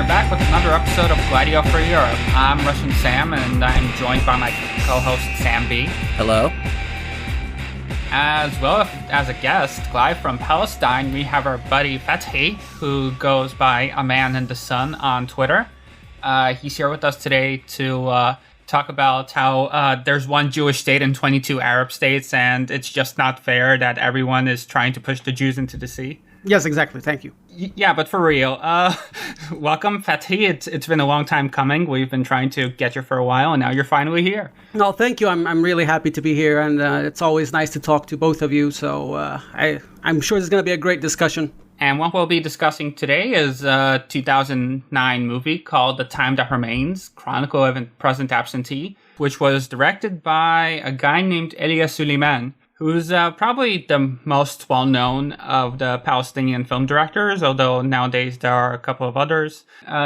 we're back with another episode of Gladio for Europe. I'm Russian Sam, and I'm joined by my co-host Sam B. Hello. As well as a guest, live from Palestine, we have our buddy Fathi, who goes by A Man in the Sun on Twitter. He's here with us today to talk about how there's one Jewish state and 22 Arab states, and it's just not fair that everyone is trying to push the Jews into the sea. Yes, exactly. Thank you. Yeah, but for real, welcome, Fathi. It's been a long time coming. We've been trying to get you for a while, and now you're finally here. No, thank you. I'm really happy to be here, and it's always nice to talk to both of you. So I'm sure this is going to be a great discussion. And what we'll be discussing today is a 2009 movie called The Time That Remains, Chronicle of a Present Absentee, which was directed by a guy named Elia Suleiman, who's probably the most well-known of the Palestinian film directors, although nowadays there are a couple of others.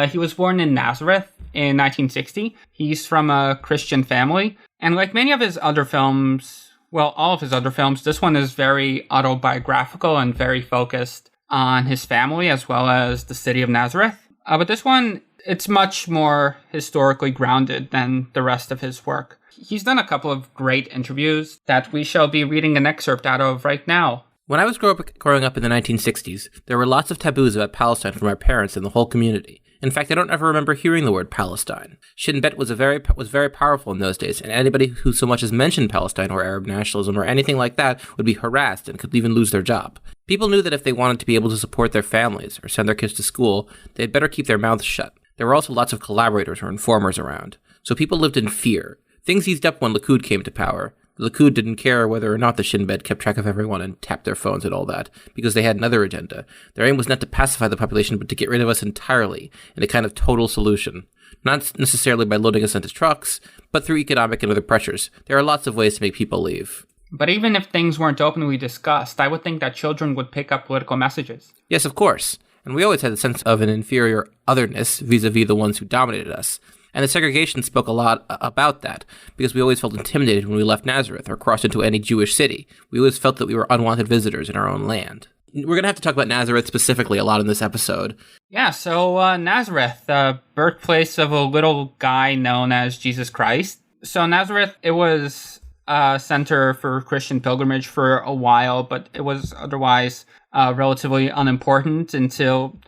He was born in Nazareth in 1960. He's from a Christian family. And like many of his other films, well, all of his other films, this one is very autobiographical and very focused on his family as well as the city of Nazareth. But this one, it's much more historically grounded than the rest of his work. He's done a couple of great interviews that we shall be reading an excerpt out of right now. When I was growing up in the 1960s, there were lots of taboos about Palestine from our parents and the whole community. In fact, I don't ever remember hearing the word Palestine. Shin Bet was very powerful in those days, and anybody who so much as mentioned Palestine or Arab nationalism or anything like that would be harassed and could even lose their job. People knew that if they wanted to be able to support their families or send their kids to school, they'd better keep their mouths shut. There were also lots of collaborators or informers around, so people lived in fear. Things eased up when Likud came to power. The Likud didn't care whether or not the Shin Bet kept track of everyone and tapped their phones and all that, because they had another agenda. Their aim was not to pacify the population, but to get rid of us entirely, in a kind of total solution. Not necessarily by loading us into trucks, but through economic and other pressures. There are lots of ways to make people leave. But even if things weren't openly discussed, I would think that children would pick up political messages. Yes, of course. And we always had a sense of an inferior otherness vis-a-vis the ones who dominated us. And the segregation spoke a lot about that, because we always felt intimidated when we left Nazareth or crossed into any Jewish city. We always felt that we were unwanted visitors in our own land. We're going to have to talk about Nazareth specifically a lot in this episode. Yeah, so Nazareth, the birthplace of a little guy known as Jesus Christ. So Nazareth, it was a center for Christian pilgrimage for a while, but it was otherwise relatively unimportant until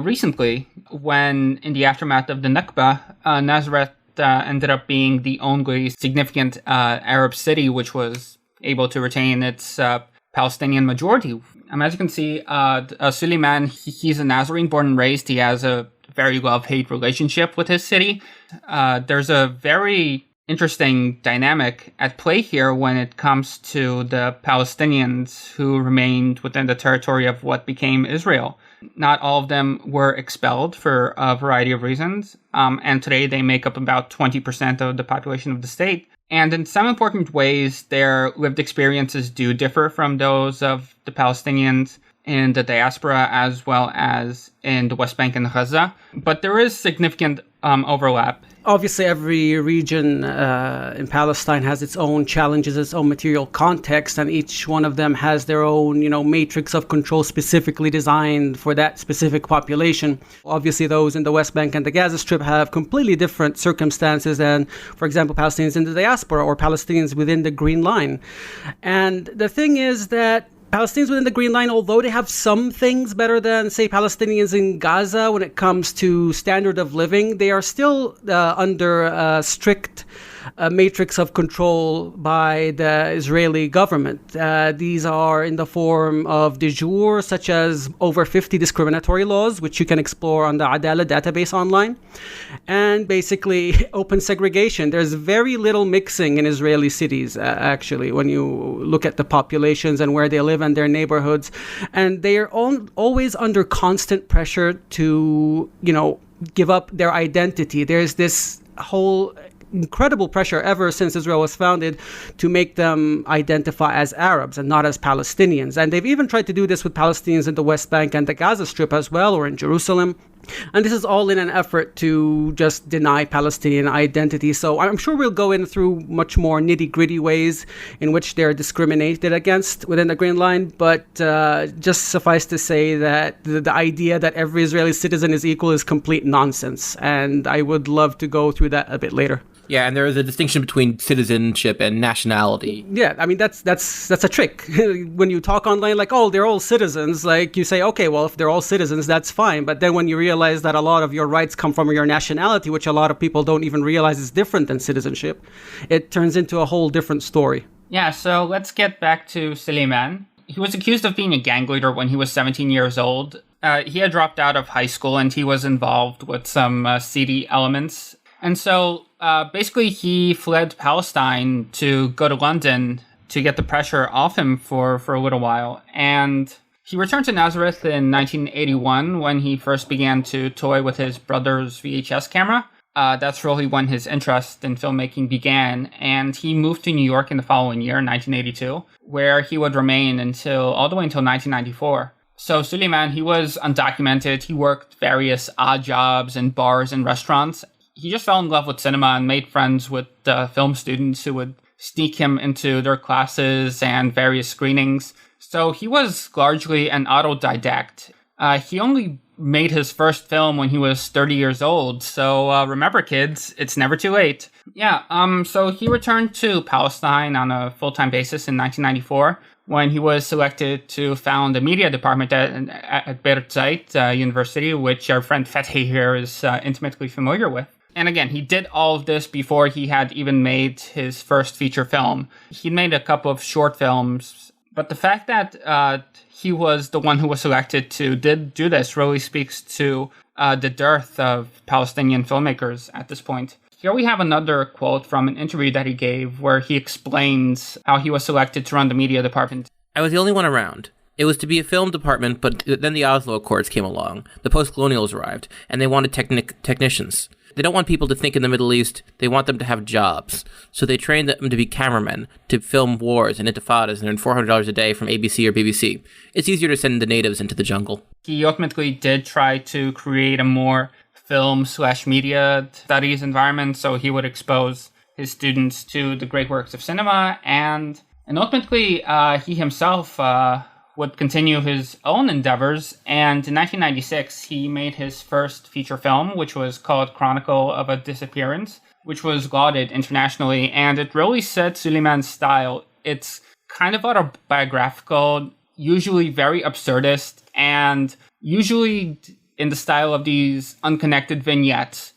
recently, when in the aftermath of the Nakba, Nazareth ended up being the only significant Arab city which was able to retain its Palestinian majority. As you can see, Suleiman, he's a Nazarene born and raised. He has a very love-hate relationship with his city. There's a very interesting dynamic at play here when it comes to the Palestinians who remained within the territory of what became Israel. Not all of them were expelled for a variety of reasons, and today they make up about 20% of the population of the state. And in some important ways, their lived experiences do differ from those of the Palestinians in the diaspora as well as in the West Bank and Gaza. But there is significant overlap. Obviously, every region in Palestine has its own challenges, its own material context, and each one of them has their own, matrix of control specifically designed for that specific population. Obviously, those in the West Bank and the Gaza Strip have completely different circumstances than, for example, Palestinians in the diaspora or Palestinians within the Green Line. And the thing is that Palestinians within the Green Line, although they have some things better than, say, Palestinians in Gaza when it comes to standard of living, they are still under a strict matrix of control by the Israeli government. These are in the form of de jure, such as over 50 discriminatory laws, which you can explore on the Adala database online, and basically open segregation. There's very little mixing in Israeli cities, actually, when you look at the populations and where they live and their neighborhoods. And they are always under constant pressure to, give up their identity. There's this whole incredible pressure ever since Israel was founded to make them identify as Arabs and not as Palestinians. And they've even tried to do this with Palestinians in the West Bank and the Gaza Strip as well, or in Jerusalem. And this is all in an effort to just deny Palestinian identity. So I'm sure we'll go in through much more nitty-gritty ways in which they're discriminated against within the Green Line. But just suffice to say that the idea that every Israeli citizen is equal is complete nonsense. And I would love to go through that a bit later. Yeah, and there is a distinction between citizenship and nationality. Yeah, I mean, that's a trick. When you talk online, like, oh, they're all citizens, like, you say, okay, well, if they're all citizens, that's fine. But then when you realize that a lot of your rights come from your nationality, which a lot of people don't even realize is different than citizenship, it turns into a whole different story. Yeah, so let's get back to Suleiman. He was accused of being a gang leader when he was 17 years old. He had dropped out of high school, and he was involved with some seedy elements. And so basically he fled Palestine to go to London to get the pressure off him for a little while. And he returned to Nazareth in 1981 when he first began to toy with his brother's VHS camera. That's really when his interest in filmmaking began. And he moved to New York in the following year, 1982, where he would remain all the way until 1994. So Suleiman, he was undocumented. He worked various odd jobs in bars and restaurants. He just fell in love with cinema and made friends with film students who would sneak him into their classes and various screenings. So he was largely an autodidact. He only made his first film when he was 30 years old. So remember, kids, it's never too late. Yeah, so he returned to Palestine on a full-time basis in 1994 when he was selected to found a media department at Birzeit University, which our friend Fathi here is intimately familiar with. And again, he did all of this before he had even made his first feature film. He made a couple of short films, but the fact that he was the one who was selected to do this really speaks to the dearth of Palestinian filmmakers at this point. Here we have another quote from an interview that he gave where he explains how he was selected to run the media department. I was the only one around. It was to be a film department, but then the Oslo Accords came along. The post-colonials arrived, and they wanted technicians. They don't want people to think in the Middle East. They want them to have jobs. So they trained them to be cameramen, to film wars and intifadas and earn $400 a day from ABC or BBC. It's easier to send the natives into the jungle. He ultimately did try to create a more film/media studies environment, so he would expose his students to the great works of cinema, and ultimately he himself would continue his own endeavors, and in 1996 he made his first feature film, which was called Chronicle of a Disappearance, which was lauded internationally, and it really set Suleiman's style. It's kind of autobiographical, usually very absurdist, and usually in the style of these unconnected vignettes.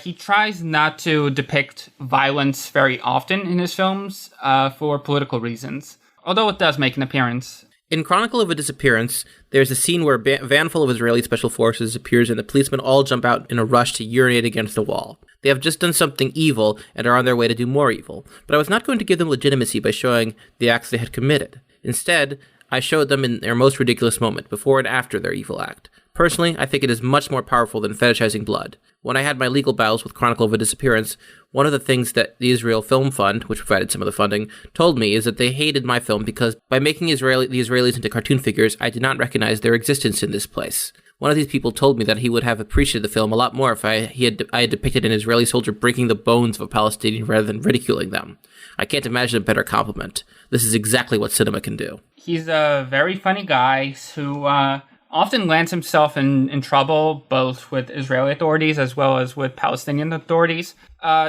He tries not to depict violence very often in his films for political reasons, although it does make an appearance. In Chronicle of a Disappearance, there's a scene where a van full of Israeli special forces appears and the policemen all jump out in a rush to urinate against a wall. They have just done something evil and are on their way to do more evil, but I was not going to give them legitimacy by showing the acts they had committed. Instead, I showed them in their most ridiculous moment, before and after their evil act. Personally, I think it is much more powerful than fetishizing blood. When I had my legal battles with Chronicle of a Disappearance, one of the things that the Israel Film Fund, which provided some of the funding, told me is that they hated my film because by making the Israelis into cartoon figures, I did not recognize their existence in this place. One of these people told me that he would have appreciated the film a lot more if I had depicted an Israeli soldier breaking the bones of a Palestinian rather than ridiculing them. I can't imagine a better compliment. This is exactly what cinema can do. He's a very funny guy who often lands himself in trouble, both with Israeli authorities as well as with Palestinian authorities.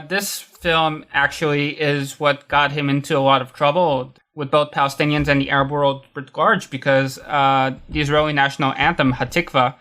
This film actually is what got him into a lot of trouble with both Palestinians and the Arab world writ large, because the Israeli national anthem, Hatikva,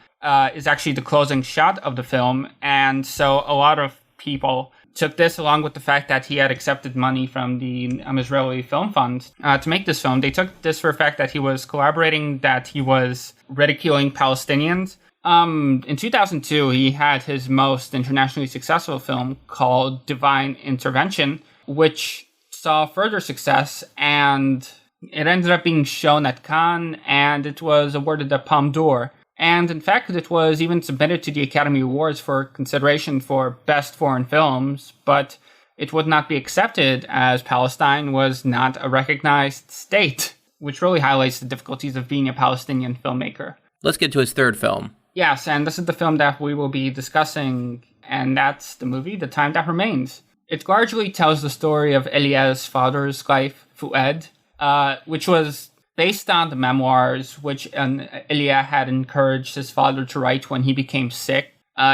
is actually the closing shot of the film. And so a lot of people took this, along with the fact that he had accepted money from the Israeli Film Fund to make this film. They took this for the fact that he was collaborating, that he was ridiculing Palestinians. In 2002, he had his most internationally successful film called Divine Intervention, which saw further success, and it ended up being shown at Cannes, and it was awarded the Palme d'Or. And in fact, it was even submitted to the Academy Awards for consideration for Best Foreign Films, but it would not be accepted as Palestine was not a recognized state, which really highlights the difficulties of being a Palestinian filmmaker. Let's get to his third film, Yes, and this is the film that we will be discussing, and that's the movie, The Time That Remains. It largely tells the story of Elia's father's life, Fuad, which was based on the memoirs which Elia had encouraged his father to write when he became sick.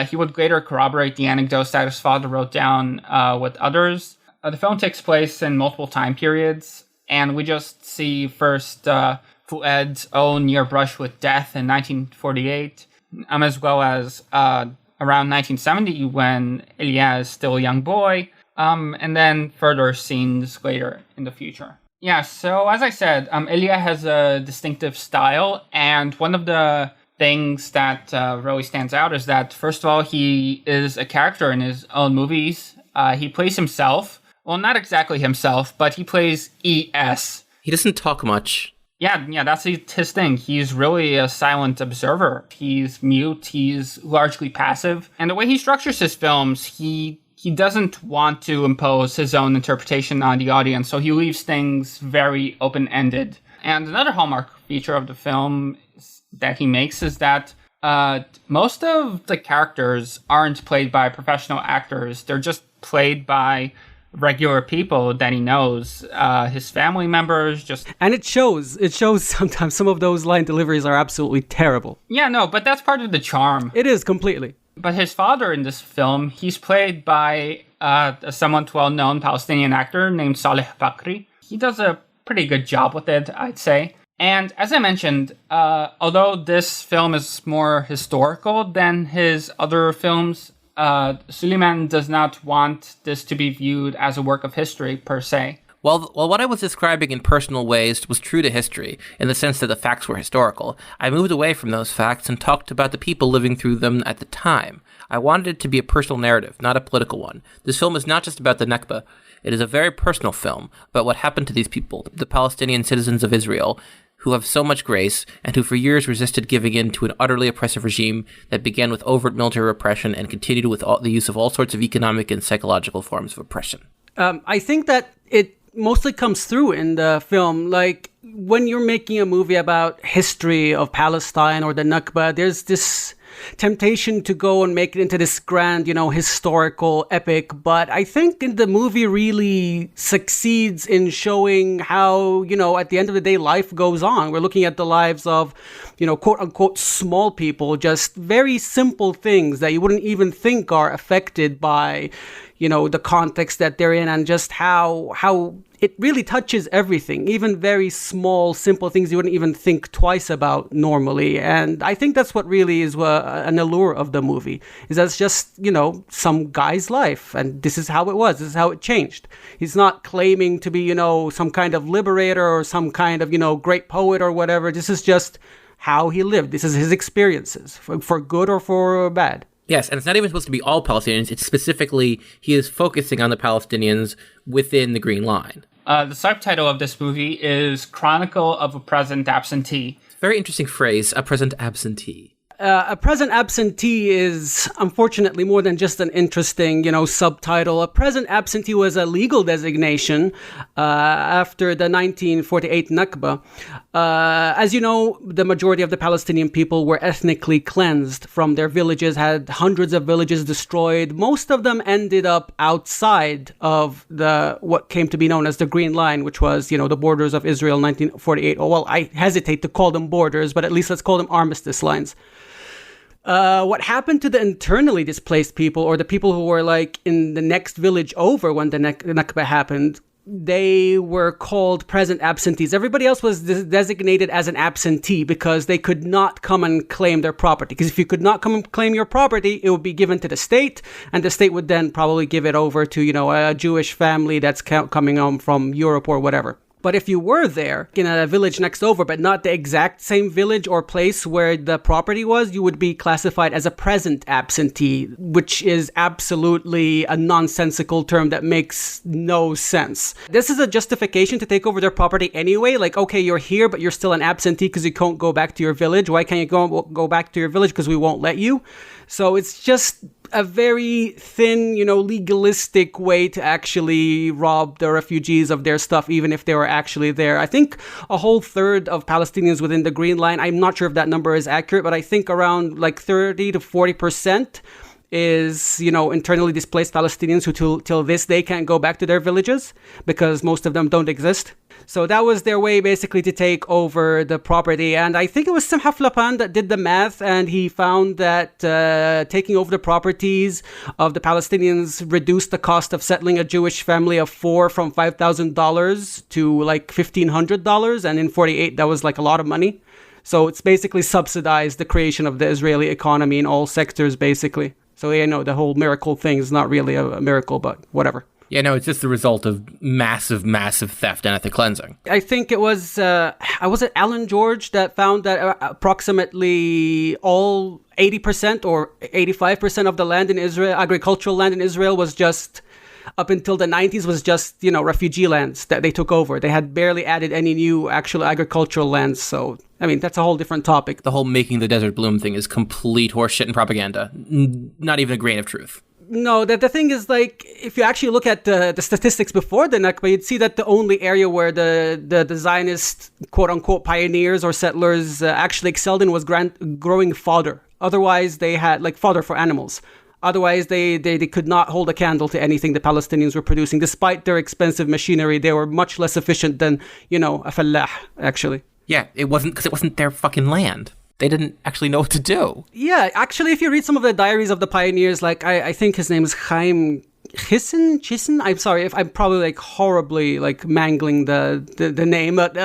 He would later corroborate the anecdotes that his father wrote down with others. The film takes place in multiple time periods, and we just see first Fuad's own near brush with death in 1948, as well as around 1970 when Elia is still a young boy, and then further scenes later in the future. Yeah, so as I said, Elia has a distinctive style, and one of the things that really stands out is that, first of all, he is a character in his own movies. He plays himself. Well, not exactly himself, but he plays ES. He doesn't talk much. Yeah, that's his thing. He's really a silent observer. He's mute, he's largely passive. And the way he structures his films, he doesn't want to impose his own interpretation on the audience, so he leaves things very open-ended. And another hallmark feature of the film that he makes is that most of the characters aren't played by professional actors. They're just played by regular people that he knows, his family members, just... And it shows sometimes. Some of those line deliveries are absolutely terrible. Yeah, no, but that's part of the charm. It is, completely. But his father in this film, he's played by a somewhat well-known Palestinian actor named Saleh Bakri. He does a pretty good job with it, I'd say. And as I mentioned, although this film is more historical than his other films, Suleiman does not want this to be viewed as a work of history, per se. Well, what I was describing in personal ways was true to history, in the sense that the facts were historical. I moved away from those facts and talked about the people living through them at the time. I wanted it to be a personal narrative, not a political one. This film is not just about the Nakba. It is a very personal film about what happened to these people, the Palestinian citizens of Israel, who have so much grace, and who for years resisted giving in to an utterly oppressive regime that began with overt military repression and continued with the use of all sorts of economic and psychological forms of oppression. I think that it mostly comes through in the film. Like, when you're making a movie about history of Palestine or the Nakba, there's this temptation to go and make it into this grand, historical epic. But I think the movie really succeeds in showing how, at the end of the day, life goes on. We're looking at the lives of, quote unquote, small people, just very simple things that you wouldn't even think are affected by, the context that they're in, and just how it really touches everything, even very small, simple things you wouldn't even think twice about normally. And I think that's what really is an allure of the movie, is that it's just, some guy's life, and this is how it was, this is how it changed. He's not claiming to be, some kind of liberator or some kind of, great poet or whatever. This is just how he lived. This is his experiences, for good or for bad. Yes, and it's not even supposed to be all Palestinians. It's specifically, he is focusing on the Palestinians within the Green Line. The subtitle of this movie is Chronicle of a Present Absentee. Very interesting phrase, a present absentee. A present absentee is, unfortunately, more than just an interesting, subtitle. A present absentee was a legal designation after the 1948 Nakba. As you know, the majority of the Palestinian people were ethnically cleansed from their villages, had hundreds of villages destroyed. Most of them ended up outside of what came to be known as the Green Line, which was, the borders of Israel in 1948. Oh, well, I hesitate to call them borders, but at least let's call them armistice lines. What happened to the internally displaced people, or the people who were in the next village over when the Nakba happened, they were called present absentees. Everybody else was designated as an absentee because they could not come and claim their property. Because if you could not come and claim your property, it would be given to the state, and the state would then probably give it over to, a Jewish family that's coming home from Europe or whatever. But if you were there in a village next over, but not the exact same village or place where the property was, you would be classified as a present absentee, which is absolutely a nonsensical term that makes no sense. This is a justification to take over their property anyway. Like, okay, you're here, but you're still an absentee because you can't go back to your village. Why can't you go back to your village? Because we won't let you. So it's just a very thin, legalistic way to actually rob the refugees of their stuff, even if they were actually there. I think a whole third of Palestinians within the Green Line, I'm not sure if that number is accurate, but I think around like 30 to 40% is, internally displaced Palestinians who till this day can't go back to their villages because most of them don't exist. So that was their way basically to take over the property. And I think it was Simha Flapan that did the math, and he found that taking over the properties of the Palestinians reduced the cost of settling a Jewish family of 4 from $5,000 to like $1,500. And in 48, that was like a lot of money. So it's basically subsidized the creation of the Israeli economy in all sectors, basically. So, the whole miracle thing is not really a miracle, but whatever. Yeah, no, it's just the result of massive, massive theft and ethnic cleansing. I think it was it Alan George that found that approximately all 80% or 85% of the land in Israel, agricultural land in Israel, was just, up until the 90s, was just, refugee lands that they took over. They had barely added any new actual agricultural lands. So, that's a whole different topic. The whole making the desert bloom thing is complete horseshit and propaganda. Not even a grain of truth. No, the thing is, like, if you actually look at the statistics before the Nakba, you'd see that the only area where the Zionist quote-unquote pioneers or settlers actually excelled in was growing fodder. Otherwise, they had, like, fodder for animals. Otherwise, they could not hold a candle to anything the Palestinians were producing. Despite their expensive machinery, they were much less efficient than, a fallah, actually. Yeah, it wasn't their fucking land. They didn't actually know what to do. Yeah, actually, if you read some of the diaries of the pioneers, like, I think his name is Chaim Chissen. I'm sorry if I'm probably, like, horribly, like, mangling the name, but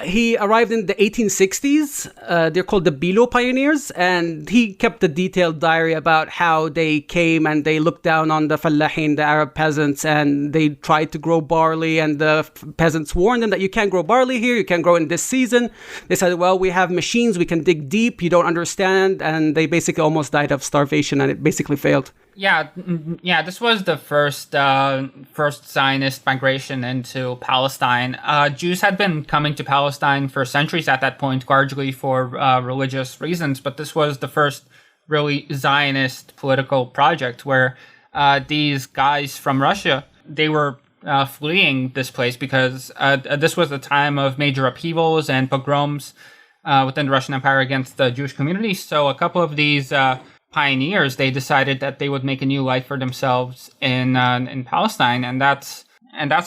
he arrived in the 1860s. They're called the Bilo pioneers, and he kept a detailed diary about how they came and they looked down on the Fallahin, the Arab peasants, and they tried to grow barley, and the peasants warned them that you can't grow barley here, you can't grow in this season. They said, well, we have machines, we can dig deep, you don't understand, and they basically almost died of starvation, and it basically failed. Yeah, this was the first Zionist migration into Palestine. Jews had been coming to Palestine for centuries at that point, largely for religious reasons, but this was the first really Zionist political project where these guys from Russia, they were fleeing this place because this was a time of major upheavals and pogroms within the Russian Empire against the Jewish community. So a couple of these pioneers, they decided that they would make a new life for themselves in Palestine, and that's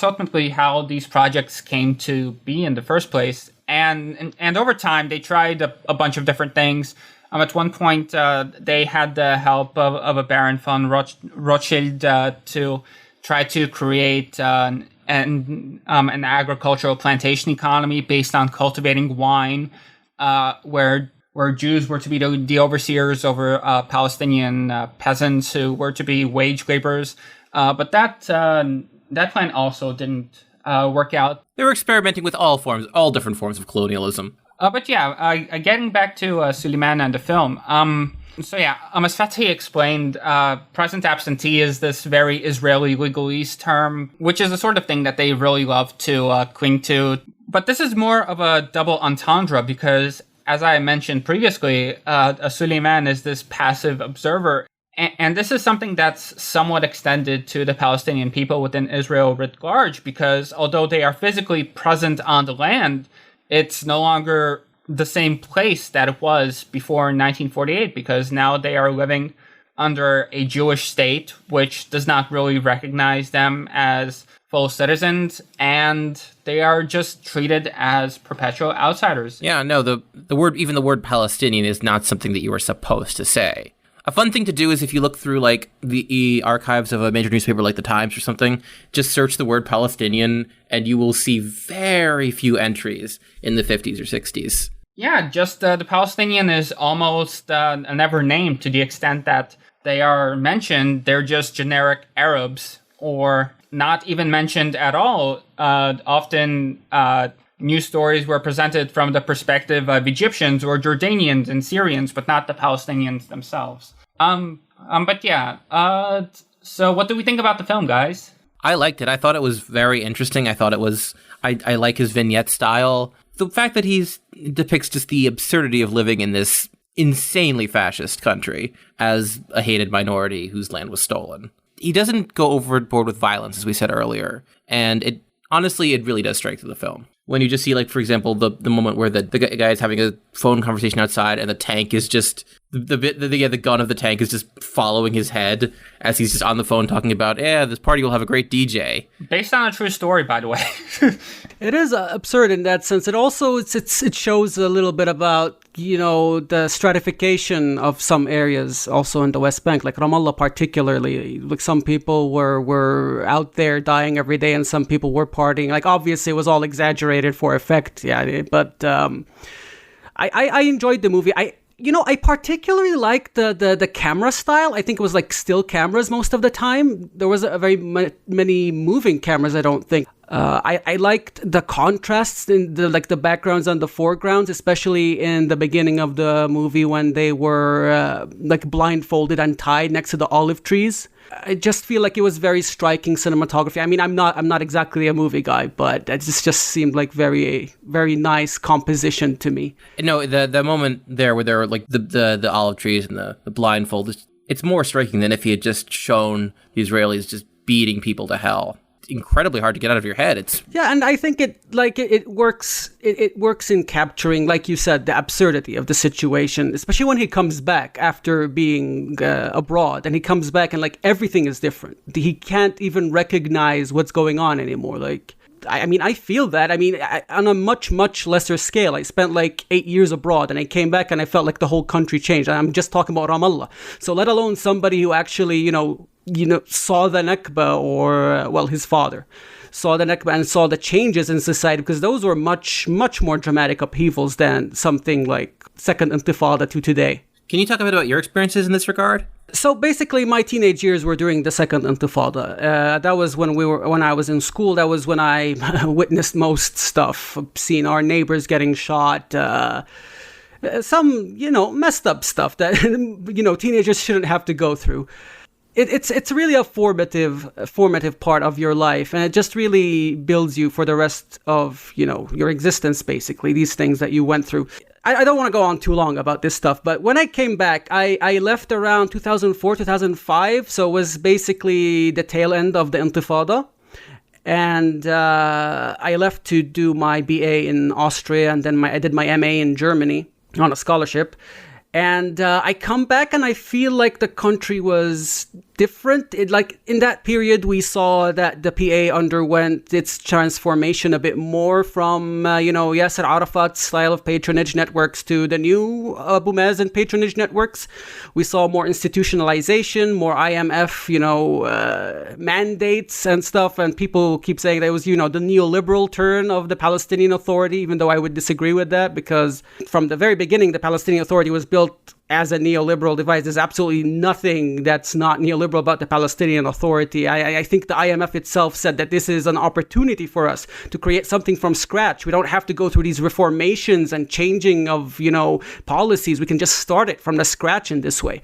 ultimately how these projects came to be in the first place. And over time, they tried a bunch of different things. At one point, they had the help of a Baron von Rothschild to try to create an agricultural plantation economy based on cultivating wine, where Jews were to be the overseers over Palestinian peasants who were to be wage laborers. But that plan also didn't work out. They were experimenting with all different forms of colonialism. But yeah, getting back to Suleiman and the film. As Fathi explained, present absentee is this very Israeli legalese term, which is the sort of thing that they really love to cling to. But this is more of a double entendre because, as I mentioned previously, Suleiman is this passive observer. And this is something that's somewhat extended to the Palestinian people within Israel writ large, because although they are physically present on the land, it's no longer the same place that it was before 1948, because now they are living under a Jewish state, which does not really recognize them as full citizens, and they are just treated as perpetual outsiders. Yeah, no, the word Palestinian is not something that you are supposed to say. A fun thing to do is if you look through like the archives of a major newspaper like the Times or something, just search the word Palestinian and you will see very few entries in the 50s or 60s. Yeah, just the Palestinian is almost never named, to the extent that they are mentioned. They're just generic Arabs, or not even mentioned at all. Often news stories were presented from the perspective of Egyptians or Jordanians and Syrians, but not the Palestinians themselves. So what do we think about the film, guys? I liked it. I thought it was very interesting. I like his vignette style. The fact that he depicts just the absurdity of living in this insanely fascist country as a hated minority whose land was stolen. He doesn't go overboard with violence, as we said earlier, and it really does strike through the film. When you just see, like, for example, the moment where the guy is having a phone conversation outside and the tank is just, the gun of the tank is just following his head as he's just on the phone talking about, this party will have a great DJ. Based on a true story, by the way. It is absurd in that sense. It also, it shows a little bit about, the stratification of some areas also in the West Bank, like Ramallah particularly. Like some people were out there dying every day and some people were partying. Like obviously it was all exaggerated for effect, yeah. But I enjoyed the movie. I particularly liked the camera style. I think it was like still cameras most of the time. There was many moving cameras, I don't think. I liked the contrasts in the backgrounds and the foregrounds, especially in the beginning of the movie when they were blindfolded and tied next to the olive trees. I just feel like it was very striking cinematography. I mean, I'm not exactly a movie guy, but it just seemed like very, very nice composition to me. No, the moment there where there were like the olive trees and the blindfold, it's more striking than if he had just shown the Israelis just beating people to hell. Incredibly hard to get out of your head. And I think it works. It works in capturing, like you said, the absurdity of the situation, especially when he comes back after being abroad, and he comes back and like everything is different. He can't even recognize what's going on anymore. Like, I feel that. On a much, much lesser scale. I spent like 8 years abroad and I came back and I felt like the whole country changed. I'm just talking about Ramallah. So let alone somebody who actually, saw the Nakba, or, his father saw the Nakba and saw the changes in society, because those were much, much more dramatic upheavals than something like Second Intifada to today. Can you talk a bit about your experiences in this regard? So basically, my teenage years were during the Second Intifada. That was when I was in school. That was when I witnessed most stuff. Seen our neighbors getting shot. Some, messed up stuff that, teenagers shouldn't have to go through. It's really a formative part of your life, and it just really builds you for the rest of, your existence, basically, these things that you went through. I don't want to go on too long about this stuff, but when I came back, I left around 2004, 2005, so it was basically the tail end of the Intifada. And I left to do my BA in Austria, and then I did my MA in Germany on a scholarship. And I come back and I feel like the country was different. In that period, we saw that the PA underwent its transformation a bit more from, Yasser Arafat's style of patronage networks to the new Abu Mazen patronage networks. We saw more institutionalization, more IMF, mandates and stuff. And people keep saying that it was, the neoliberal turn of the Palestinian Authority, even though I would disagree with that, because from the very beginning, the Palestinian Authority was built as a neoliberal device. There's absolutely nothing that's not neoliberal about the Palestinian Authority. I think the IMF itself said that this is an opportunity for us to create something from scratch. We don't have to go through these reformations and changing of, policies. We can just start it from the scratch in this way.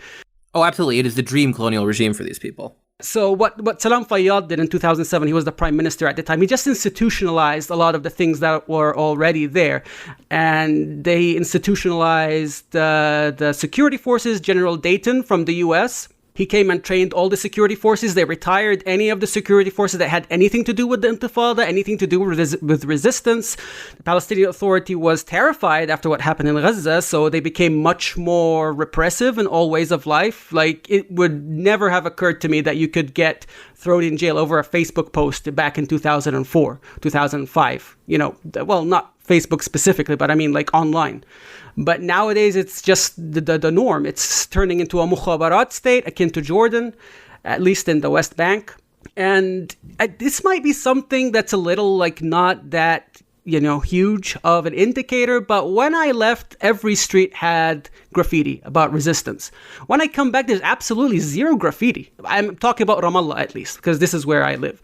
Oh, absolutely. It is the dream colonial regime for these people. So what Salam Fayyad did in 2007, he was the prime minister at the time. He just institutionalized a lot of the things that were already there. And they institutionalized the security forces, General Dayton from the US. He came and trained all the security forces. They retired any of the security forces that had anything to do with the Intifada, anything to do with resistance. The Palestinian Authority was terrified after what happened in Gaza, so they became much more repressive in all ways of life. Like, it would never have occurred to me that you could get thrown in jail over a Facebook post back in 2004, 2005. Not Facebook specifically, but I mean like online. But nowadays, it's just the norm. It's turning into a mukhabarat state akin to Jordan, at least in the West Bank. And this might be something that's a little not that, huge of an indicator. But when I left, every street had graffiti about resistance. When I come back, there's absolutely zero graffiti. I'm talking about Ramallah, at least, because this is where I live.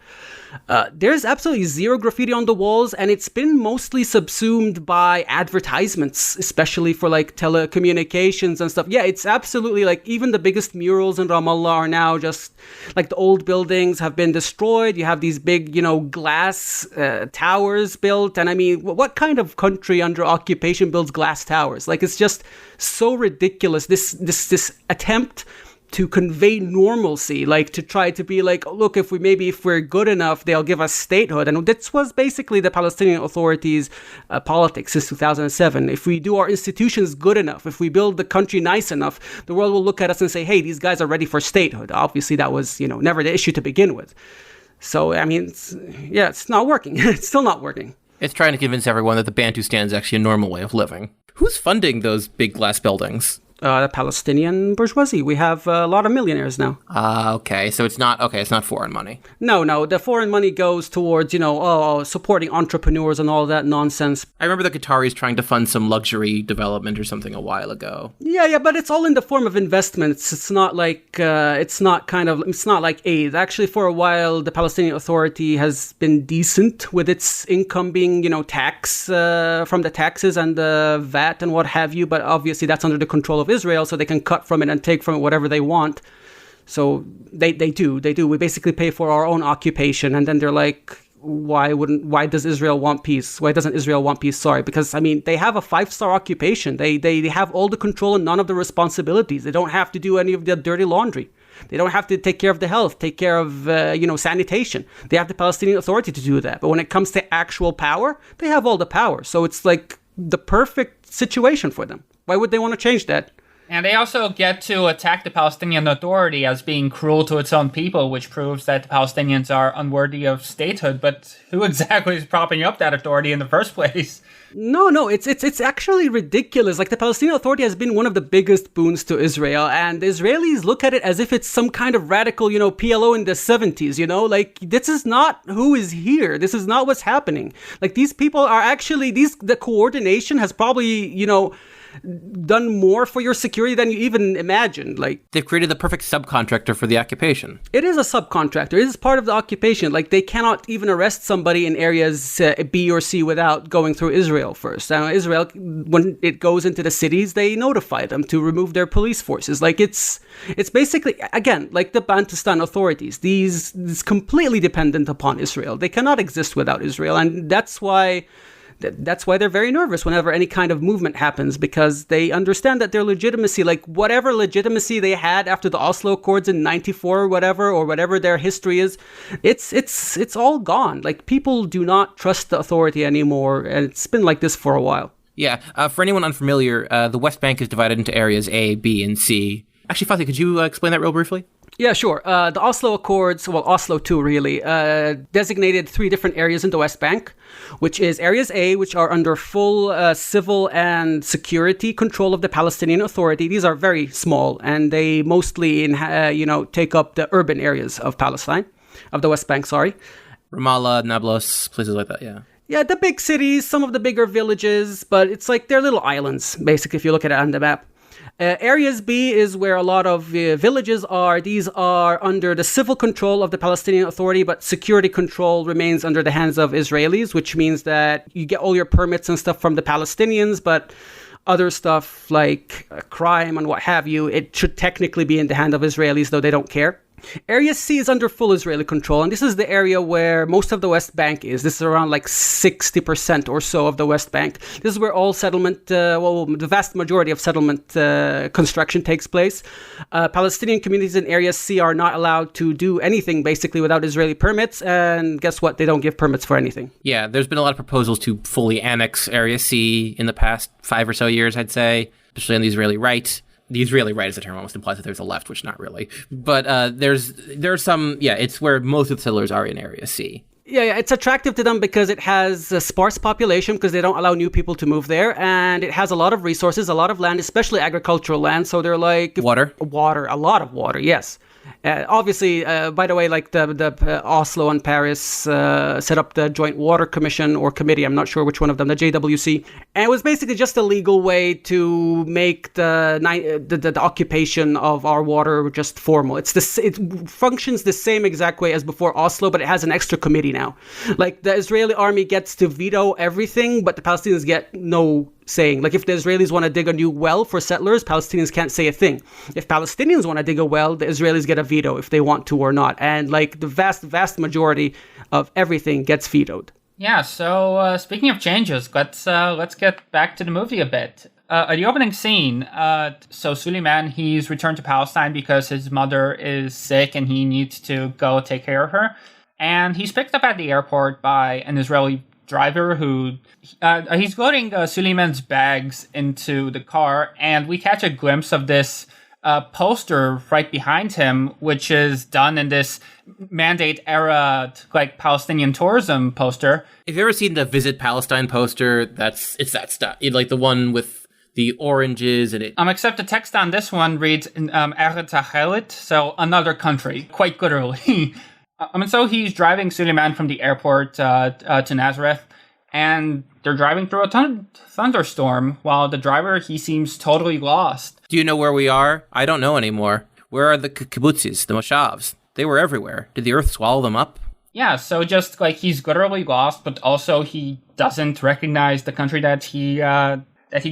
There's absolutely zero graffiti on the walls, and it's been mostly subsumed by advertisements, especially for telecommunications and stuff. Yeah, it's absolutely even the biggest murals in Ramallah are now just the old buildings have been destroyed. You have these big, glass towers built, and I mean, what kind of country under occupation builds glass towers? Like, it's just so ridiculous. This attempt to convey normalcy, like to try to be like, look, if we're good enough, they'll give us statehood. And this was basically the Palestinian Authority's politics since 2007. If we do our institutions good enough, if we build the country nice enough, the world will look at us and say, hey, these guys are ready for statehood. Obviously, that was, never the issue to begin with. So, I mean, it's not working. It's still not working. It's trying to convince everyone that the Bantustan is actually a normal way of living. Who's funding those big glass buildings? The Palestinian bourgeoisie. We have a lot of millionaires now. Okay. So it's not foreign money. No. The foreign money goes towards, supporting entrepreneurs and all that nonsense. I remember the Qataris trying to fund some luxury development or something a while ago. Yeah, but it's all in the form of investments. It's not like, it's not like aid. Actually, for a while, the Palestinian Authority has been decent with its income being, tax from the taxes and the VAT and what have you. But obviously, that's under the control of Israel, so they can cut from it and take from it whatever they want. So they do. We basically pay for our own occupation, and then they're like, why does Israel want peace? Why doesn't Israel want peace? Sorry, because I mean, they have a 5-star occupation. They have all the control and none of the responsibilities. They don't have to do any of the dirty laundry. They don't have to take care of the health, take care of, sanitation. They have the Palestinian Authority to do that. But when it comes to actual power, they have all the power. So it's like the perfect situation for them. Why would they want to change that? And they also get to attack the Palestinian Authority as being cruel to its own people, which proves that the Palestinians are unworthy of statehood. But who exactly is propping up that authority in the first place? No, it's actually ridiculous. Like, the Palestinian Authority has been one of the biggest boons to Israel, and the Israelis look at it as if it's some kind of radical, PLO in the 70s, Like, this is not who is here. This is not what's happening. Like, these people are actually, the coordination has probably, done more for your security than you even imagined. Like, they've created the perfect subcontractor for the occupation. It is a subcontractor. It is part of the occupation. Like, they cannot even arrest somebody in areas B or C without going through Israel first. Now, Israel, when it goes into the cities, they notify them to remove their police forces. Like, it's basically, again, like the Bantustan authorities. These completely dependent upon Israel. They cannot exist without Israel, and that's why they're very nervous whenever any kind of movement happens, because they understand that their legitimacy, like whatever legitimacy they had after the Oslo Accords in 94 or whatever their history is, it's all gone. Like, people do not trust the authority anymore, and it's been like this for a while. Yeah, for anyone unfamiliar, the West Bank is divided into areas A, B, and C. Actually, Fathi, could you explain that real briefly? Yeah, sure. The Oslo Accords, well, Oslo II really, designated 3 different areas in the West Bank, which is areas A, which are under full civil and security control of the Palestinian Authority. These are very small, and they mostly, take up the urban areas of Palestine, of the West Bank, sorry. Ramallah, Nablus, places like that, yeah. Yeah, the big cities, some of the bigger villages, but it's like they're little islands, basically, if you look at it on the map. Areas B is where a lot of villages are. These are under the civil control of the Palestinian Authority, but security control remains under the hands of Israelis, which means that you get all your permits and stuff from the Palestinians, but other stuff like crime and what have you, it should technically be in the hand of Israelis, though they don't care. Area C is under full Israeli control, and this is the area where most of the West Bank is. This is around like 60% or so of the West Bank. This is where all settlement, the vast majority of settlement construction takes place. Palestinian communities in Area C are not allowed to do anything basically without Israeli permits, and guess what? They don't give permits for anything. Yeah, there's been a lot of proposals to fully annex Area C in the past 5 or so years, I'd say, especially on the Israeli right. The Israeli right, as the term almost implies that there's a left, which not really. But there's some, it's where most of the settlers are in Area C. Yeah, it's attractive to them because it has a sparse population, because they don't allow new people to move there, and it has a lot of resources, a lot of land, especially agricultural land. So they're like... Water, a lot of water, yes. Obviously, by the way, like the Oslo and Paris set up the Joint Water Commission or Committee, I'm not sure which one of them, the JWC, and it was basically just a legal way to make the occupation of our water just formal. It functions the same exact way as before Oslo, but it has an extra committee now. Like, the Israeli army gets to veto everything, but the Palestinians get no saying. Like, if the Israelis want to dig a new well for settlers, Palestinians can't say a thing. If Palestinians want to dig a well, the Israelis get a veto if they want to or not. And like the vast majority of everything gets vetoed. Yeah, so speaking of changes, let's get back to the movie a bit. The opening scene, so Suleiman, he's returned to Palestine because his mother is sick and he needs to go take care of her. And he's picked up at the airport by an Israeli driver who, he's loading Suleiman's bags into the car, and we catch a glimpse of this poster right behind him, which is done in this Mandate era, like, Palestinian tourism poster. If you've ever seen the Visit Palestine poster, it's that stuff. Like the one with the oranges and it. Except the text on this one reads Eretz Achelit, so another country, quite literally. And so he's driving Suleiman from the airport to Nazareth, and they're driving through a thunderstorm, while the driver, he seems totally lost. Do you know where we are? I don't know anymore. Where are the kibbutzes, the moshavs? They were everywhere. Did the earth swallow them up? Yeah, so just like he's literally lost, but also he doesn't recognize the country that he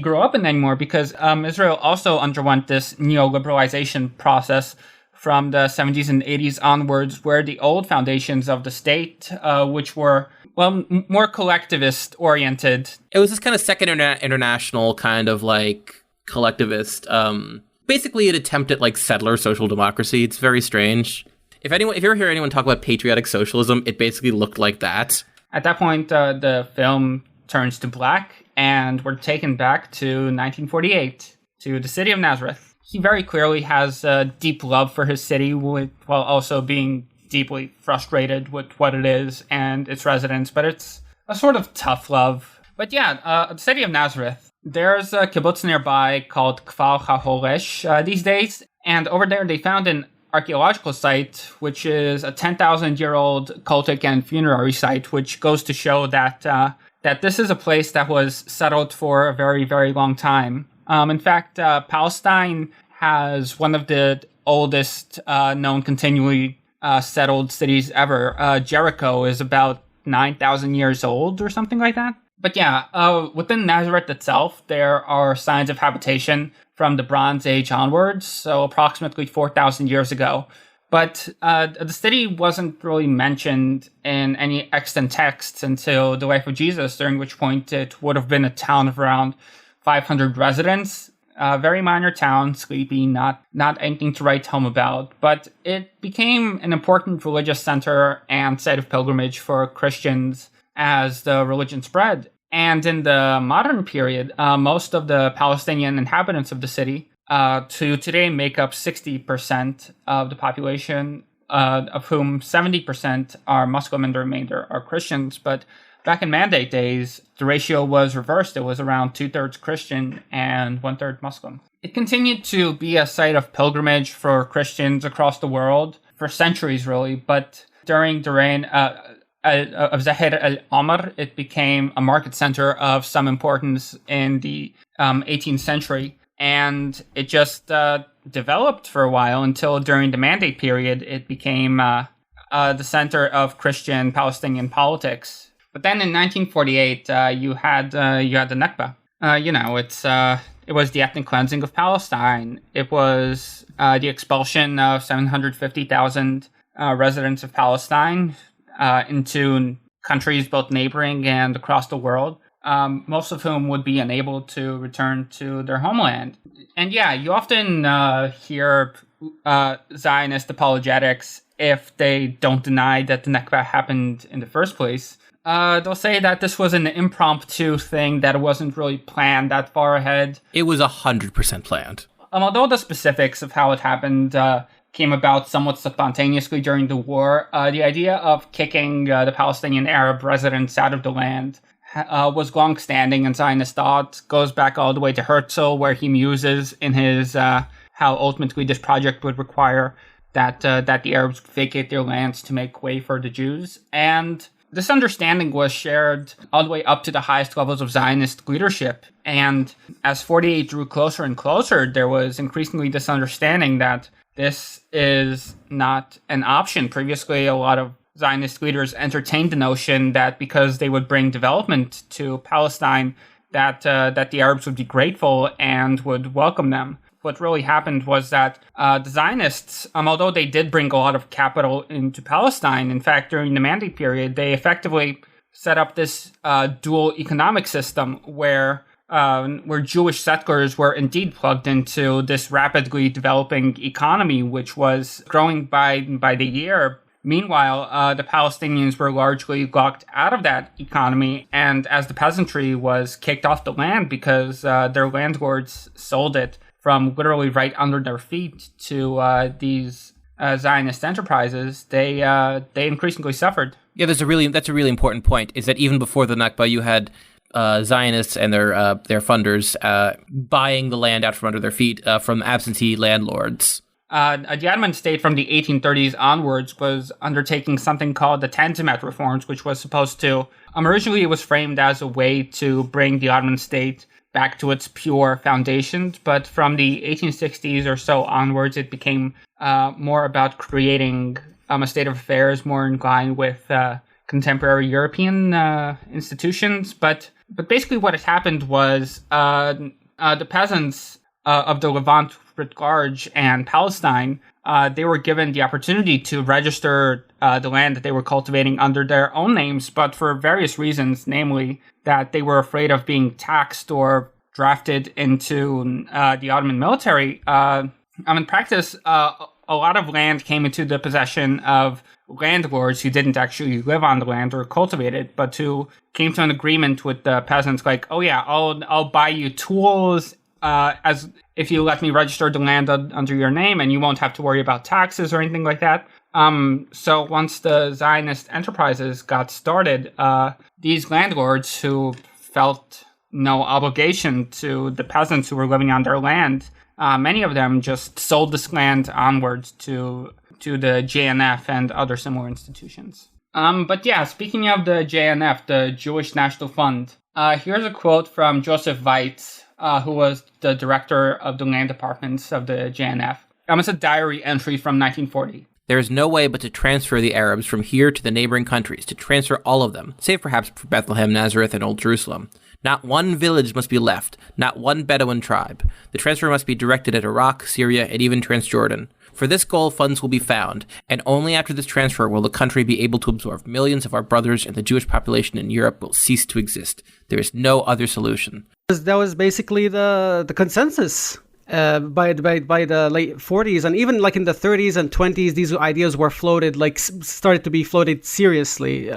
grew up in anymore, because Israel also underwent this neoliberalization process from the 70s and 80s onwards, where the old foundations of the state, which were, well, more collectivist oriented. It was this kind of second international kind of like collectivist, basically an attempt at like settler social democracy. It's very strange. If you ever hear anyone talk about patriotic socialism, it basically looked like that. At that point, the film turns to black, and we're taken back to 1948, to the city of Nazareth. He very clearly has a deep love for his city, while also being deeply frustrated with what it is and its residents, but it's a sort of tough love. But yeah, the city of Nazareth, there's a kibbutz nearby called Kfar HaHoresh these days, and over there they found an archaeological site, which is a 10,000-year-old cultic and funerary site, which goes to show that that this is a place that was settled for a very, very long time. In fact, Palestine has one of the oldest known continually settled cities ever. Jericho is about 9,000 years old or something like that. But yeah, within Nazareth itself, there are signs of habitation from the Bronze Age onwards, so approximately 4,000 years ago. But the city wasn't really mentioned in any extant texts until the life of Jesus, during which point it would have been a town of around 500 residents. Very minor town, sleepy, not anything to write home about. But it became an important religious center and site of pilgrimage for Christians as the religion spread. And in the modern period, most of the Palestinian inhabitants of the city to today make up 60% of the population, of whom 70% are Muslim and the remainder are Christians. But back in Mandate days, the ratio was reversed. It was around 2/3 Christian and 1/3 Muslim. It continued to be a site of pilgrimage for Christians across the world for centuries, really. But during the reign of Zahir al-Omar, it became a market center of some importance in the 18th century. And it just developed for a while until during the Mandate period, it became the center of Christian Palestinian politics. But then in 1948, you had the Nakba. It was the ethnic cleansing of Palestine. It was the expulsion of 750,000 residents of Palestine into countries both neighboring and across the world, most of whom would be unable to return to their homeland. And yeah, you often hear Zionist apologetics, if they don't deny that the Nakba happened in the first place. They'll say that this was an impromptu thing, that it wasn't really planned that far ahead. It was 100% planned. Although the specifics of how it happened came about somewhat spontaneously during the war, the idea of kicking the Palestinian Arab residents out of the land was long-standing in Zionist thought. Goes back all the way to Herzl, where he muses in his how ultimately this project would require that the Arabs vacate their lands to make way for the Jews. And this understanding was shared all the way up to the highest levels of Zionist leadership. And as 48 drew closer and closer, there was increasingly this understanding that this is not an option. Previously, a lot of Zionist leaders entertained the notion that because they would bring development to Palestine, that the Arabs would be grateful and would welcome them. What really happened was that the Zionists, although they did bring a lot of capital into Palestine, in fact, during the Mandate period, they effectively set up this dual economic system where Jewish settlers were indeed plugged into this rapidly developing economy, which was growing by the year. Meanwhile, the Palestinians were largely locked out of that economy, and as the peasantry was kicked off the land because their landlords sold it from literally right under their feet to these Zionist enterprises, they increasingly suffered. Yeah, that's a really important point, is that even before the Nakba, you had Zionists and their funders buying the land out from under their feet from absentee landlords. The Ottoman state from the 1830s onwards was undertaking something called the Tanzimat reforms, which was supposed to, originally it was framed as a way to bring the Ottoman state back to its pure foundations, but from the 1860s or so onwards, it became more about creating a state of affairs more in line with contemporary European institutions. But basically what had happened was the peasants of the Levant writ large and Palestine, they were given the opportunity to register the land that they were cultivating under their own names, but for various reasons, namely that they were afraid of being taxed or drafted into the Ottoman military. In practice, a lot of land came into the possession of landlords who didn't actually live on the land or cultivate it, but who came to an agreement with the peasants, like, oh yeah, I'll buy you tools as if you let me register the land under your name, and you won't have to worry about taxes or anything like that. So once the Zionist enterprises got started, these landlords who felt no obligation to the peasants who were living on their land, many of them just sold this land onwards to the JNF and other similar institutions. But yeah, speaking of the JNF, the Jewish National Fund, here's a quote from Joseph Weitz, who was the director of the land departments of the JNF. It's a diary entry from 1940. There is no way but to transfer the Arabs from here to the neighboring countries, to transfer all of them, save perhaps Bethlehem, Nazareth, and Old Jerusalem. Not one village must be left, not one Bedouin tribe. The transfer must be directed at Iraq, Syria, and even Transjordan. For this goal, funds will be found, and only after this transfer will the country be able to absorb millions of our brothers, and the Jewish population in Europe will cease to exist. There is no other solution. That was basically the consensus by the late 40s, and even like in the 30s and 20s, these ideas were floated, started to be floated seriously.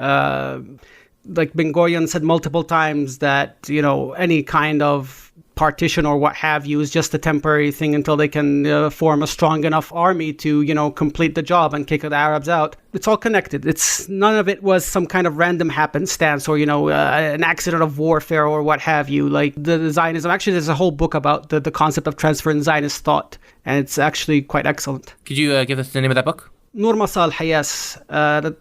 Like Ben-Gurion said multiple times that, any kind of partition or what have you is just a temporary thing until they can form a strong enough army to, complete the job and kick the Arabs out. It's all connected. None of it was some kind of random happenstance or, an accident of warfare or what have you. Like the Zionism, actually, there's a whole book about the concept of transfer in Zionist thought, and it's actually quite excellent. Could you give us the name of that book? Nur Masal Hayas,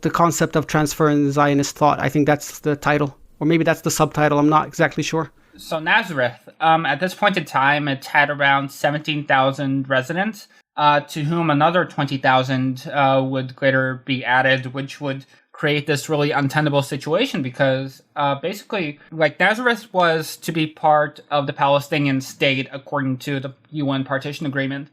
the concept of transfer in Zionist thought. I think that's the title, or maybe that's the subtitle. I'm not exactly sure. So Nazareth, at this point in time, it had around 17,000 residents, to whom another 20,000 would later be added, which would create this really untenable situation because basically, Nazareth was to be part of the Palestinian state according to the UN partition agreement.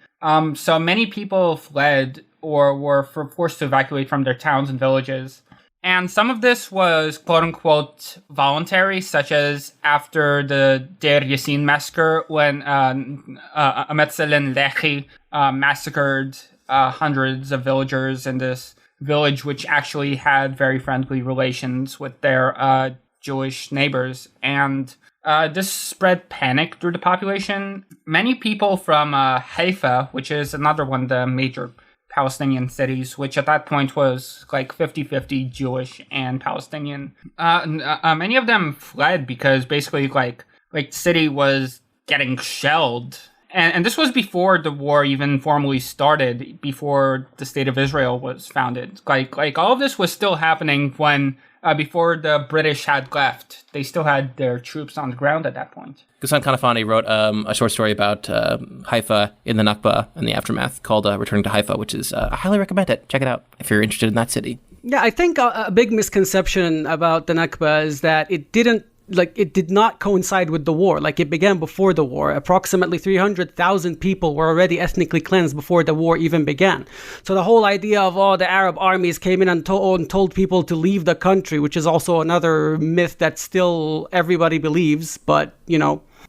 So many people fled or were forced to evacuate from their towns and villages. And some of this was quote-unquote voluntary, such as after the Deir Yassin massacre when Ametzel Lehi massacred hundreds of villagers in this village, which actually had very friendly relations with their Jewish neighbors. And this spread panic through the population. Many people from Haifa, which is another one of the major Palestinian cities, which at that point was 50-50 Jewish and Palestinian. Many of them fled because basically the city was getting shelled. And this was before the war even formally started, before the State of Israel was founded. All of this was still happening when, before the British had left. They still had their troops on the ground at that point. Ghassan Kanafani wrote a short story about Haifa in the Nakba and the aftermath called Returning to Haifa, which is, I highly recommend it. Check it out if you're interested in that city. Yeah, I think a big misconception about the Nakba is that it didn't it did not coincide with the war. Like, it began before the war. Approximately 300,000 people were already ethnically cleansed before the war even began. So the whole idea of, the Arab armies came in and told people to leave the country, which is also another myth that still everybody believes, but,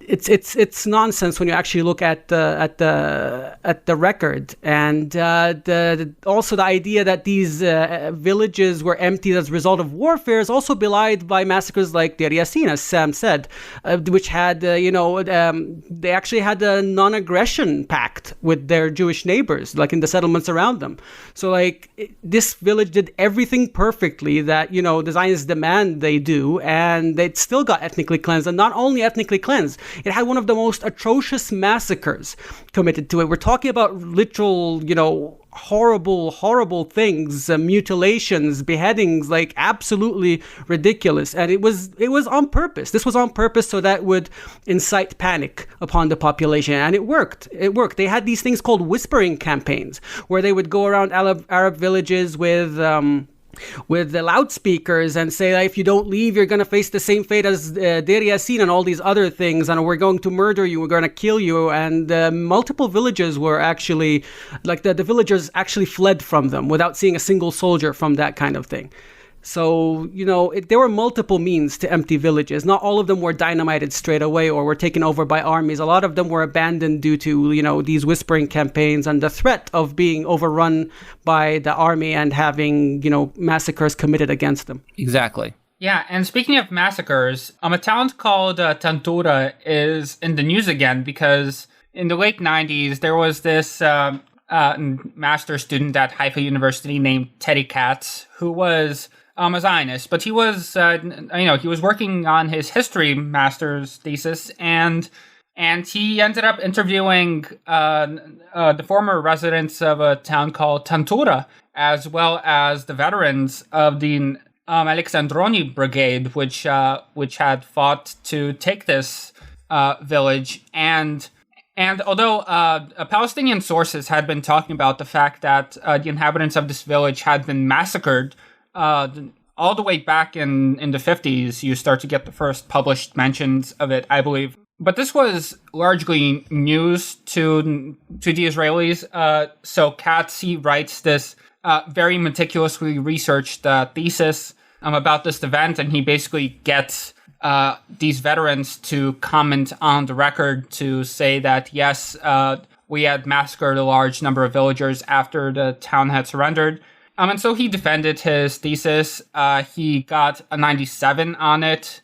it's nonsense when you actually look at the record. And also the idea that these villages were emptied as a result of warfare is also belied by massacres like Deir Yassin, as Sam said, which had they actually had a non-aggression pact with their Jewish neighbors, like in the settlements around them. So this village did everything perfectly that the Zionists demand they do, and it still got ethnically cleansed. And not only ethnically cleansed, it had one of the most atrocious massacres committed to it. We're talking about literal, horrible things, mutilations, beheadings, absolutely ridiculous. And it was on purpose. This was on purpose so that would incite panic upon the population. And it worked. They had these things called whispering campaigns, where they would go around Arab villages with the loudspeakers and say, if you don't leave, you're going to face the same fate as Deir Yassin and all these other things, and we're going to murder you, we're going to kill you. And multiple villages were actually, the villagers actually fled from them without seeing a single soldier from that kind of thing. So, there were multiple means to empty villages. Not all of them were dynamited straight away or were taken over by armies. A lot of them were abandoned due to, these whispering campaigns and the threat of being overrun by the army and having, massacres committed against them. Exactly. Yeah, and speaking of massacres, a town called Tantura is in the news again because in the late 90s, there was this master's student at Haifa University named Teddy Katz, who was a Zionist, but he was, he was working on his history master's thesis, and he ended up interviewing the former residents of a town called Tantura, as well as the veterans of the Alexandroni Brigade, which had fought to take this village. And although Palestinian sources had been talking about the fact that the inhabitants of this village had been massacred, all the way back in the 50s, you start to get the first published mentions of it, I believe. But this was largely news to the Israelis. So Katz, he writes this very meticulously researched thesis about this event, and he basically gets these veterans to comment on the record to say that, yes, we had massacred a large number of villagers after the town had surrendered. And so he defended his thesis. He got a 97 on it,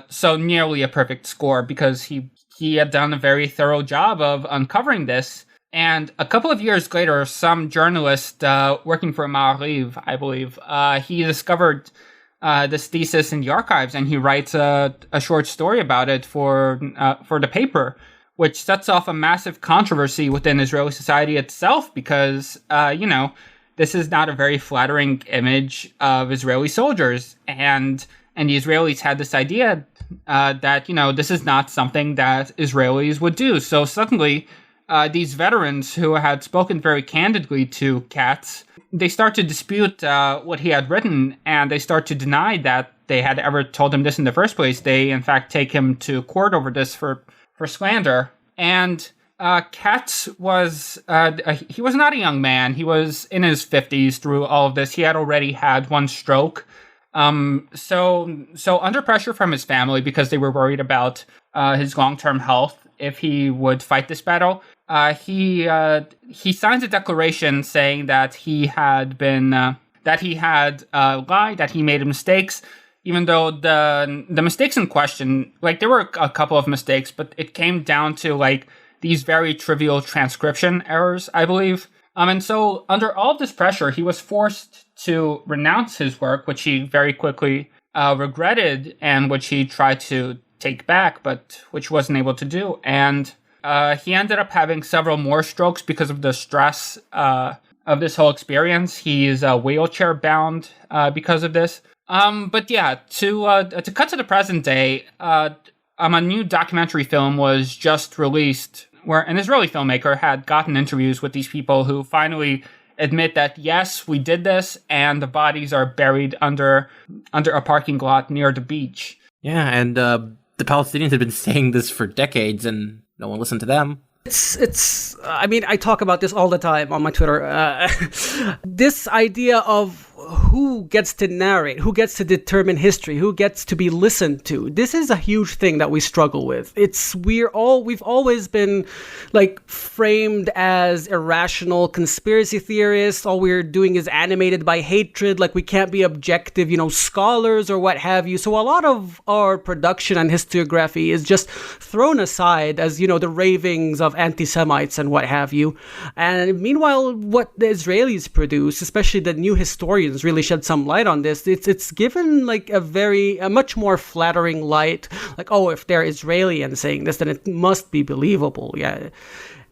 so nearly a perfect score because he had done a very thorough job of uncovering this. And a couple of years later, some journalist working for Ma'ariv, I believe, he discovered this thesis in the archives, and he writes a short story about it for the paper, which sets off a massive controversy within Israeli society itself because, this is not a very flattering image of Israeli soldiers. And the Israelis had this idea that, this is not something that Israelis would do. So suddenly, these veterans who had spoken very candidly to Katz, they start to dispute what he had written, and they start to deny that they had ever told him this in the first place. They, in fact, take him to court over this for slander. And Katz was, he was not a young man. He was in his 50s through all of this. He had already had one stroke. So under pressure from his family, because they were worried about his long-term health if he would fight this battle, he signs a declaration saying that he had been, that he had lied, that he made mistakes, even though the mistakes in question, there were a couple of mistakes, but it came down to, these very trivial transcription errors, I believe. And so under all of this pressure, he was forced to renounce his work, which he very quickly regretted and which he tried to take back, but which wasn't able to do. And he ended up having several more strokes because of the stress of this whole experience. He's wheelchair bound because of this. But yeah, to cut to the present day, a new documentary film was just released where an Israeli filmmaker had gotten interviews with these people who finally admit that, yes, we did this, and the bodies are buried under a parking lot near the beach. Yeah, and the Palestinians had been saying this for decades, and no one listened to them. I mean, I talk about this all the time on my Twitter. This idea of who gets to narrate, who gets to determine history, who gets to be listened to. This is a huge thing that we struggle with. We've always been like framed as irrational conspiracy theorists. All we're doing is animated by hatred. Like we can't be objective, scholars or what have you. So a lot of our production and historiography is just thrown aside as, the ravings of anti-Semites and what have you. And meanwhile, what the Israelis produce, especially the new historians, really shed some light on this. It's given like a much more flattering light. Like, oh, if they're Israeli and saying this, then it must be believable. Yeah.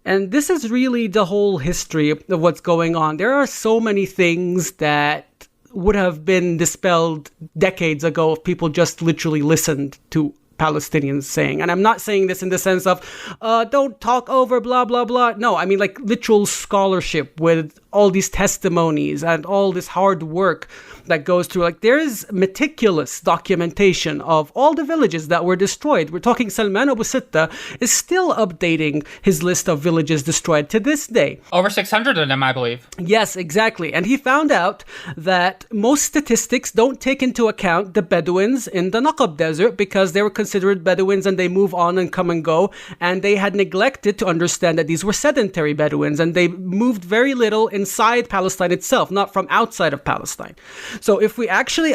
And this is really the whole history of what's going on. There are so many things that would have been dispelled decades ago if people just literally listened to Palestinians saying. And I'm not saying this in the sense of, don't talk over blah, blah, blah. No, I mean like literal scholarship with all these testimonies and all this hard work that goes through. Like there is meticulous documentation of all the villages that were destroyed. We're talking Salman Abu Sitta is still updating his list of villages destroyed to this day. Over 600 of them, I believe. Yes, exactly. And he found out that most statistics don't take into account the Bedouins in the Naqab Desert because they were considered Bedouins and they move on and come and go. And they had neglected to understand that these were sedentary Bedouins and they moved very little inside Palestine itself, not from outside of Palestine. So if we actually,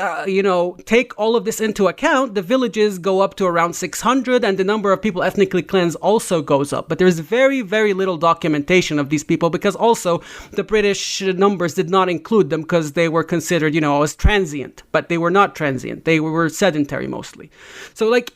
take all of this into account, the villages go up to around 600 and the number of people ethnically cleansed also goes up. But there's very, very little documentation of these people because also the British numbers did not include them because they were considered, as transient. But they were not transient. They were sedentary mostly. So like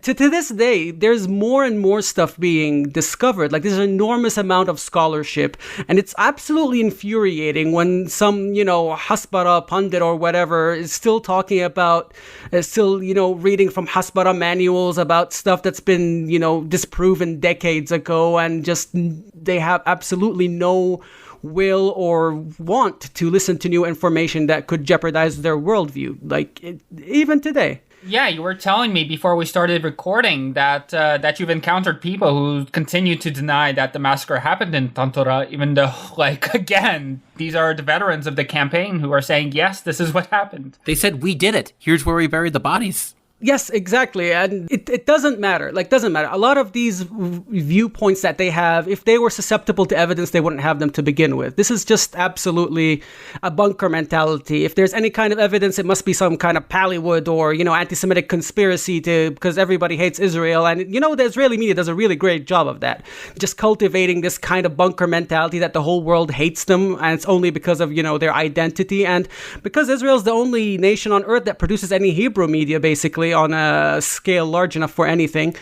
to this day, there's more and more stuff being discovered. Like there's an enormous amount of scholarship and it's absolutely infuriating when some, Hasbara pundit or whatever is still talking about, reading from Hasbara manuals about stuff that's been, disproven decades ago and just they have absolutely no will or want to listen to new information that could jeopardize their worldview, even today. Yeah, you were telling me before we started recording that you've encountered people who continue to deny that the massacre happened in Tantura, even though, again, these are the veterans of the campaign who are saying, yes, this is what happened. They said, we did it. Here's where we buried the bodies. Yes, exactly. And it doesn't matter. Doesn't matter. A lot of these viewpoints that they have, if they were susceptible to evidence, they wouldn't have them to begin with. This is just absolutely a bunker mentality. If there's any kind of evidence, it must be some kind of Pallywood or, anti-Semitic conspiracy because everybody hates Israel. And, the Israeli media does a really great job of that. Just cultivating this kind of bunker mentality that the whole world hates them. And it's only because of, their identity. And because Israel's the only nation on earth that produces any Hebrew media, basically, on a scale large enough for anything,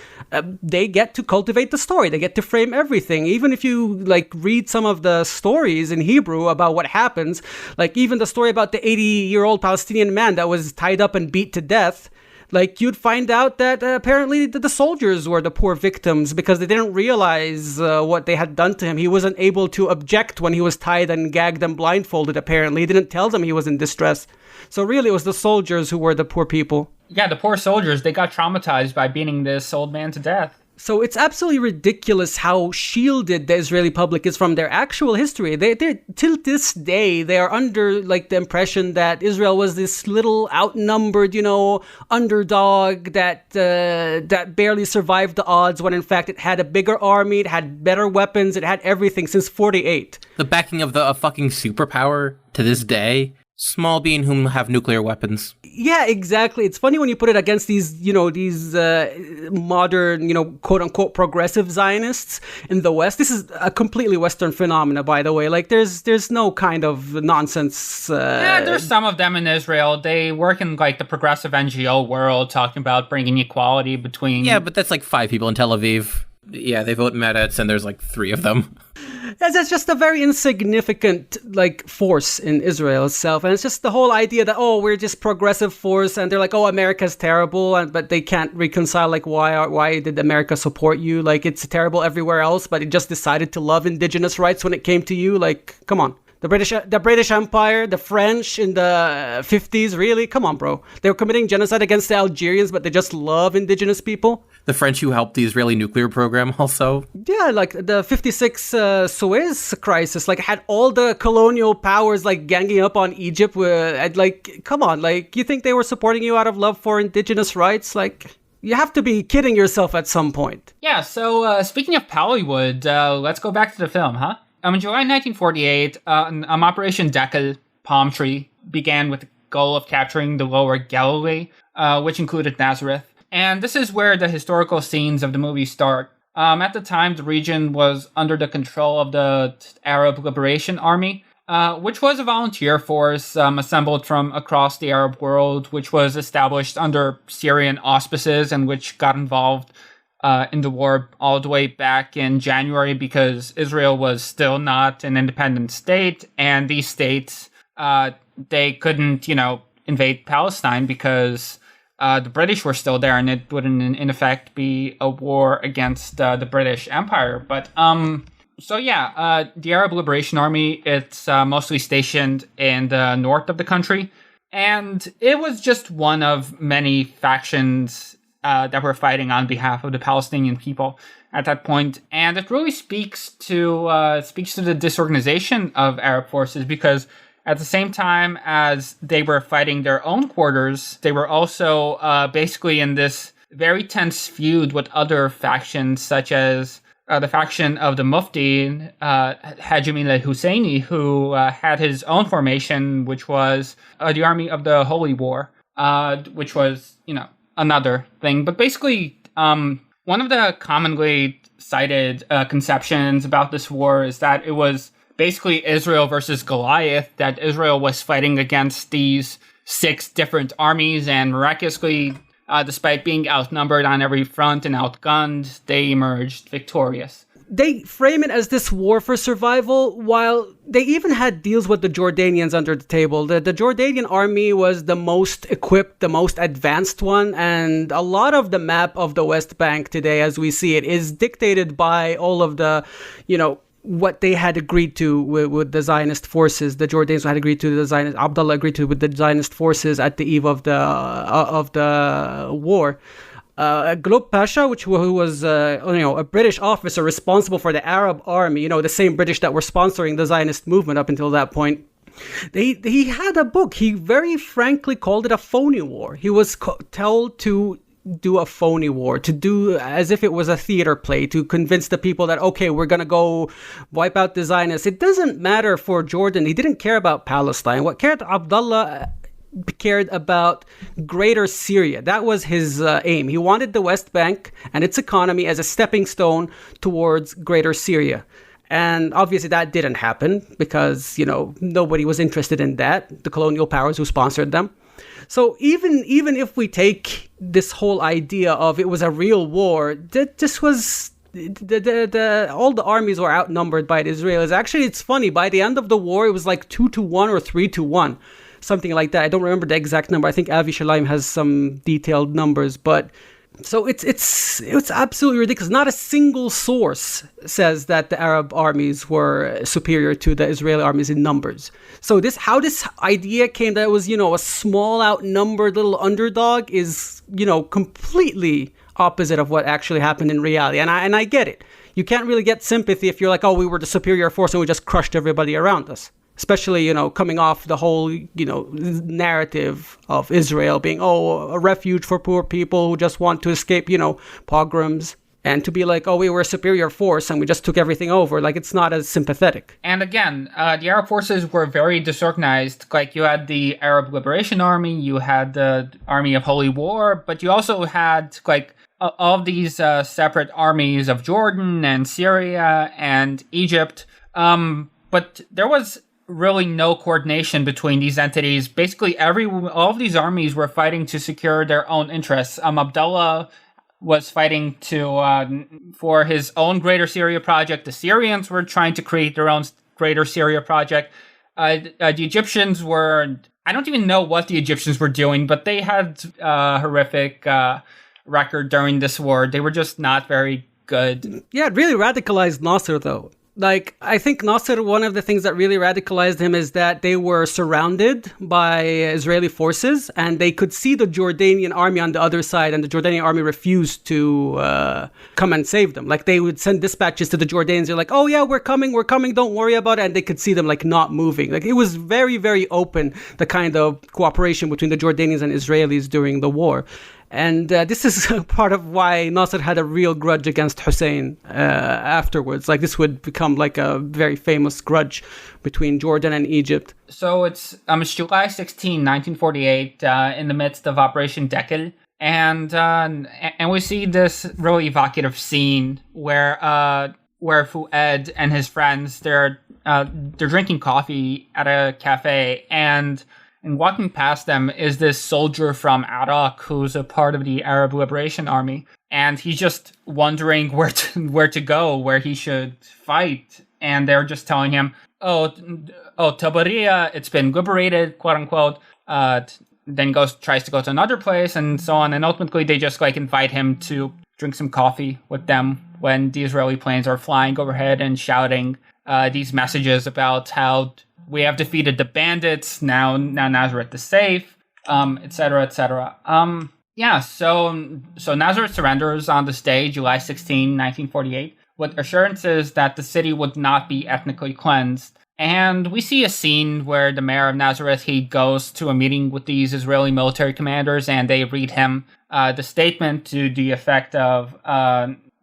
they get to cultivate the story. They get to frame everything. Even if you read some of the stories in Hebrew about what happens, even the story about the 80-year-old Palestinian man that was tied up and beat to death, you'd find out that apparently the soldiers were the poor victims because they didn't realize what they had done to him. He wasn't able to object when he was tied and gagged and blindfolded, apparently. He didn't tell them he was in distress. So really, it was the soldiers who were the poor people. Yeah, the poor soldiers, they got traumatized by beating this old man to death. So it's absolutely ridiculous how shielded the Israeli public is from their actual history. They till this day, they are under the impression that Israel was this little outnumbered, underdog that barely survived the odds when in fact it had a bigger army, it had better weapons, it had everything since 48. The backing of a fucking superpower to this day. Small being whom have nuclear weapons. Yeah, exactly. It's funny when you put it against these modern, quote unquote progressive Zionists in the West. This is a completely Western phenomena, by the way. There's no kind of nonsense. Yeah, there's some of them in Israel. They work in the progressive NGO world, talking about bringing equality between. Yeah, but that's 5 people in Tel Aviv. Yeah, they vote Meretz, and there's 3 of them. That's just a very insignificant force in Israel itself, and it's just the whole idea that we're just progressive force, and they're America's terrible, but they can't reconcile why did America support you? It's terrible everywhere else, but it just decided to love indigenous rights when it came to you. Come on. The British Empire, the French in the 50s, really? Come on, bro. They were committing genocide against the Algerians, but they just love indigenous people. The French who helped the Israeli nuclear program also. Yeah, like the 56 Suez crisis, like had all the colonial powers like ganging up on Egypt. Like, come on, like you think they were supporting you out of love for indigenous rights? Like, you have to be kidding yourself at some point. Yeah, so speaking of Pallywood, let's go back to the film, huh? In July 1948, Operation Dekel, Palm Tree, began with the goal of capturing the lower Galilee, which included Nazareth. And this is where the historical scenes of the movie start. At the time, the region was under the control of the Arab Liberation Army, which was a volunteer force assembled from across the Arab world, which was established under Syrian auspices and which got involved in the war all the way back in January because Israel was still not an independent state, and these states, they couldn't, invade Palestine because the British were still there, and it wouldn't, in effect, be a war against the British Empire. But, the Arab Liberation Army, it's mostly stationed in the north of the country, and it was just one of many factions that were fighting on behalf of the Palestinian people at that point. And it really speaks to the disorganization of Arab forces, because at the same time as they were fighting their own quarters, they were also basically in this very tense feud with other factions, such as the faction of the Mufti, Haji Amin al-Husseini, who had his own formation, which was the Army of the Holy War, which was, another thing. But basically, one of the commonly cited conceptions about this war is that it was basically Israel versus Goliath, that Israel was fighting against these 6 different armies, and miraculously, despite being outnumbered on every front and outgunned, they emerged victorious. They frame it as this war for survival, while they even had deals with the Jordanians under the table. The Jordanian army was the most equipped, the most advanced one, and a lot of the map of the West Bank today, as we see it, is dictated by all of the, what they had agreed to with the Zionist forces. The Jordanians had agreed to the Zionist. Abdullah agreed to with the Zionist forces at the eve of the war. Glup Pasha, who was a British officer responsible for the Arab army, the same British that were sponsoring the Zionist movement up until that point. He had a book. He very frankly called it a phony war. He was told to do a phony war, to do as if it was a theater play, to convince the people that, okay, we're going to go wipe out the Zionists. It doesn't matter for Jordan. He didn't care about Palestine. What Abdullah cared about Greater Syria. That was his aim. He wanted the West Bank and its economy as a stepping stone towards Greater Syria. And obviously that didn't happen because, nobody was interested in that, the colonial powers who sponsored them. So even if we take this whole idea of it was a real war, this was all the armies were outnumbered by the Israelis. Actually, it's funny. By the end of the war, it was like 2-1 or 3-1. Something like that. I don't remember the exact number. I think Avi Shalim has some detailed numbers, but so it's absolutely ridiculous. Not a single source says that the Arab armies were superior to the Israeli armies in numbers. So how this idea came that it was, a small outnumbered little underdog is, completely opposite of what actually happened in reality. And I get it. You can't really get sympathy if you're like, oh, we were the superior force and we just crushed everybody around us. Especially, coming off the whole, narrative of Israel being, a refuge for poor people who just want to escape, pogroms. And to be like, we were a superior force and we just took everything over. Like, it's not as sympathetic. And again, the Arab forces were very disorganized. Like, you had the Arab Liberation Army, you had the Army of Holy War, but you also had, all of these separate armies of Jordan and Syria and Egypt. But there was really no coordination between these entities. Basically, all of these armies were fighting to secure their own interests. Abdullah was fighting for his own Greater Syria project. The Syrians were trying to create their own Greater Syria project. The Egyptians were, I don't even know what the Egyptians were doing, but they had a horrific record during this war. They were just not very good. Yeah, it really radicalized Nasser, though. Like, I think Nasser, one of the things that really radicalized him is that they were surrounded by Israeli forces and they could see the Jordanian army on the other side, and the Jordanian army refused to come and save them. Like, they would send dispatches to the Jordanians. They're like, oh yeah, we're coming, don't worry about it. And they could see them like not moving. Like, it was very, very open, the kind of cooperation between the Jordanians and Israelis during the war. And this is part of why Nasser had a real grudge against Hussein afterwards. Like, this would become like a very famous grudge between Jordan and Egypt. So it's July 16, 1948, in the midst of Operation Dekel. And we see this really evocative scene where Fuad and his friends, they're drinking coffee at a cafe, and walking past them is this soldier from Iraq who's a part of the Arab Liberation Army. And he's just wondering where to go, where he should fight. And they're just telling him, oh, Tabaria, it's been liberated, quote unquote. Then tries to go to another place and so on. And ultimately they just like invite him to drink some coffee with them when the Israeli planes are flying overhead and shouting these messages about how we have defeated the bandits, now Nazareth is safe, etc., etc. So Nazareth surrenders on this day, July 16, 1948, with assurances that the city would not be ethnically cleansed. And we see a scene where the mayor of Nazareth, he goes to a meeting with these Israeli military commanders, and they read him the statement to the effect of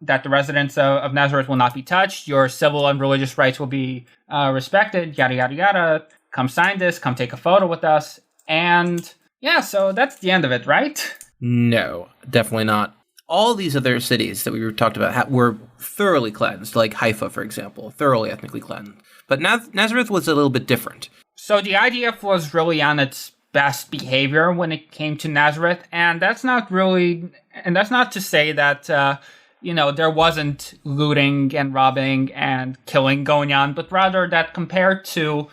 that the residents of Nazareth will not be touched, your civil and religious rights will be respected, yada, yada, yada. Come sign this, come take a photo with us. And yeah, so that's the end of it, right? No, definitely not. All these other cities that we talked about were thoroughly cleansed, like Haifa, for example, thoroughly ethnically cleansed. But Nazareth was a little bit different. So the IDF was really on its best behavior when it came to Nazareth, and that's not to say that there wasn't looting and robbing and killing going on, but rather that compared to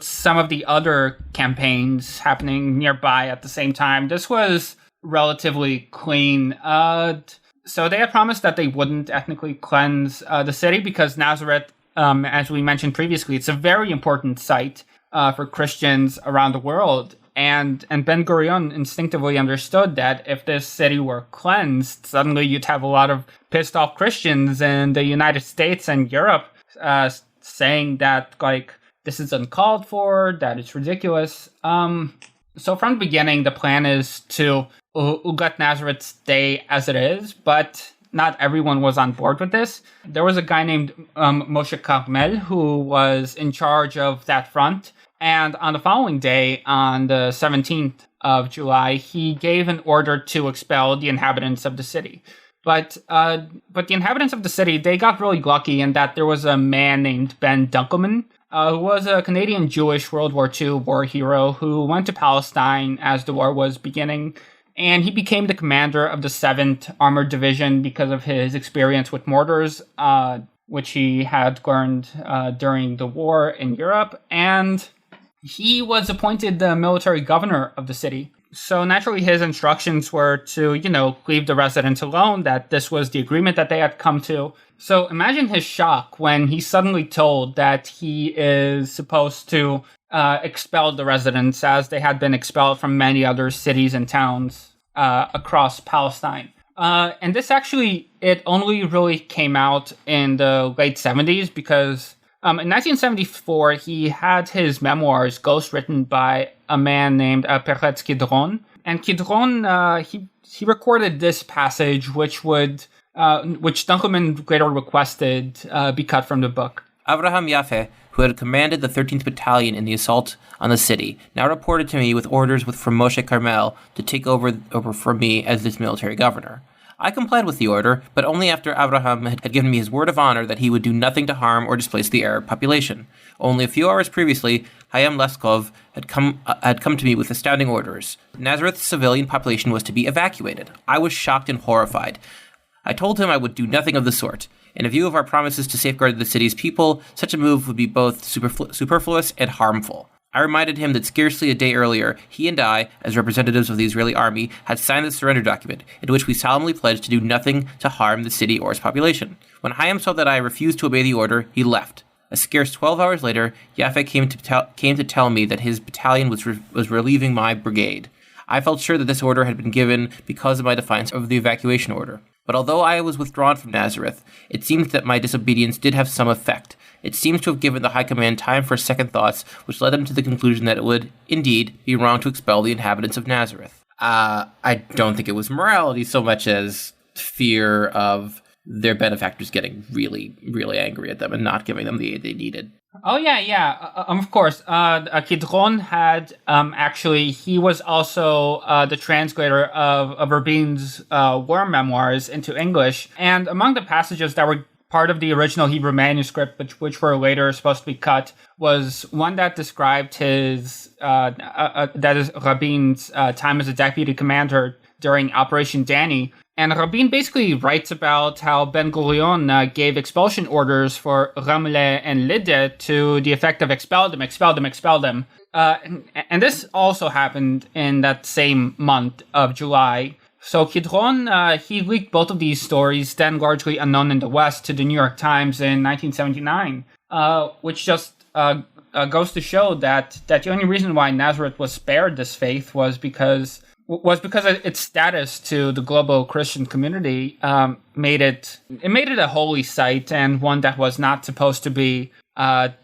some of the other campaigns happening nearby at the same time, this was relatively clean. So they had promised that they wouldn't ethnically cleanse the city because Nazareth, as we mentioned previously, it's a very important site for Christians around the world. And Ben-Gurion instinctively understood that if this city were cleansed, suddenly you'd have a lot of pissed off Christians in the United States and Europe saying that, like, this is uncalled for, that it's ridiculous. So from the beginning, the plan is to let Nazareth stay as it is, but not everyone was on board with this. There was a guy named Moshe Carmel who was in charge of that front. And on the following day, on the 17th of July, he gave an order to expel the inhabitants of the city. But the inhabitants of the city, they got really lucky in that there was a man named Ben Dunkelman, who was a Canadian Jewish World War II war hero who went to Palestine as the war was beginning. And he became the commander of the 7th Armored Division because of his experience with mortars, which he had learned during the war in Europe. And he was appointed the military governor of the city. So naturally his instructions were to, leave the residents alone, that this was the agreement that they had come to. So imagine his shock when he's suddenly told that he is supposed to expel the residents as they had been expelled from many other cities and towns across Palestine. And this actually, it only really came out in the late 70s because in 1974, he had his memoirs ghostwritten by a man named Peretz Kidron. And Kidron, he recorded this passage, which Dunkelman later requested be cut from the book. Avraham Yaffe, who had commanded the 13th Battalion in the assault on the city, now reported to me with orders from Moshe Carmel to take over from me as its military governor. I complied with the order, but only after Avraham had given me his word of honor that he would do nothing to harm or displace the Arab population. Only a few hours previously, Hayam Leskov had come to me with astounding orders. Nazareth's civilian population was to be evacuated. I was shocked and horrified. I told him I would do nothing of the sort. In view of our promises to safeguard the city's people, such a move would be both superfluous and harmful. I reminded him that scarcely a day earlier, he and I, as representatives of the Israeli army, had signed the surrender document, in which we solemnly pledged to do nothing to harm the city or its population. When Hayam saw that I refused to obey the order, he left. A scarce 12 hours later, Yaffe came to tell me that his battalion was relieving my brigade. I felt sure that this order had been given because of my defiance of the evacuation order. But although I was withdrawn from Nazareth, it seems that my disobedience did have some effect. It seems to have given the High Command time for second thoughts, which led them to the conclusion that it would, indeed, be wrong to expel the inhabitants of Nazareth. I don't think it was morality so much as fear of their benefactors getting really, really angry at them and not giving them the aid they needed. Oh, yeah. Of course. Kidron had, actually, he was also the translator of Rabin's war memoirs into English. And among the passages that were part of the original Hebrew manuscript, which were later supposed to be cut, was one that described his, that is Rabin's time as a deputy commander during Operation Danny. And Rabin basically writes about how Ben-Gurion gave expulsion orders for Ramleh and Lydda to the effect of expel them. And this also happened in that same month of July. So Kidron, he leaked both of these stories, then largely unknown in the West, to the New York Times in 1979, which just goes to show that the only reason why Nazareth was spared this faith was because its status to the global Christian community made it a holy site and one that was not supposed to be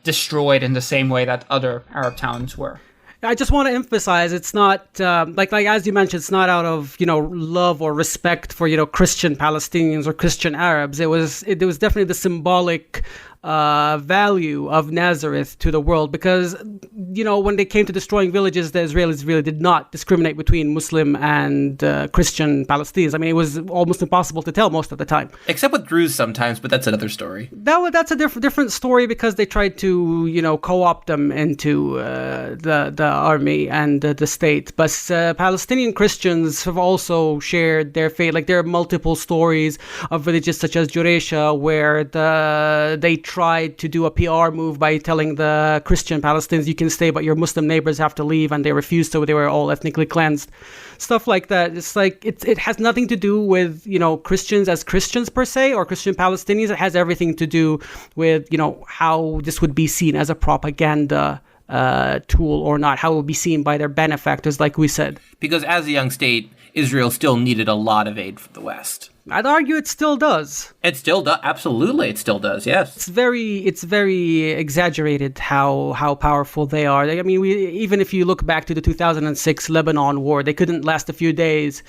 destroyed in the same way that other Arab towns were. I just want to emphasize it's not like as you mentioned, it's not out of love or respect for Christian Palestinians or Christian Arabs. It was definitely the symbolic value of Nazareth to the world, because when they came to destroying villages, the Israelis really did not discriminate between Muslim and Christian Palestinians. I mean, it was almost impossible to tell most of the time, except with Druze sometimes, but that's another story. That's a different story, because they tried to co-opt them into the army and the state. But Palestinian Christians have also shared their fate. Like, there are multiple stories of villages such as Jureisha where they tried to do a PR move by telling the Christian Palestinians, you can stay, but your Muslim neighbors have to leave, and they refused, so they were all ethnically cleansed. Stuff like that. It's like, it has nothing to do with, Christians as Christians per se, or Christian Palestinians. It has everything to do with, how this would be seen as a propaganda tool or not, how it would be seen by their benefactors, like we said. Because as a young state, Israel still needed a lot of aid from the West. I'd argue it still does. It still does. Absolutely, it still does. Yes. It's very exaggerated how powerful they are. I mean, even if you look back to the 2006 Lebanon war, they couldn't last a few days.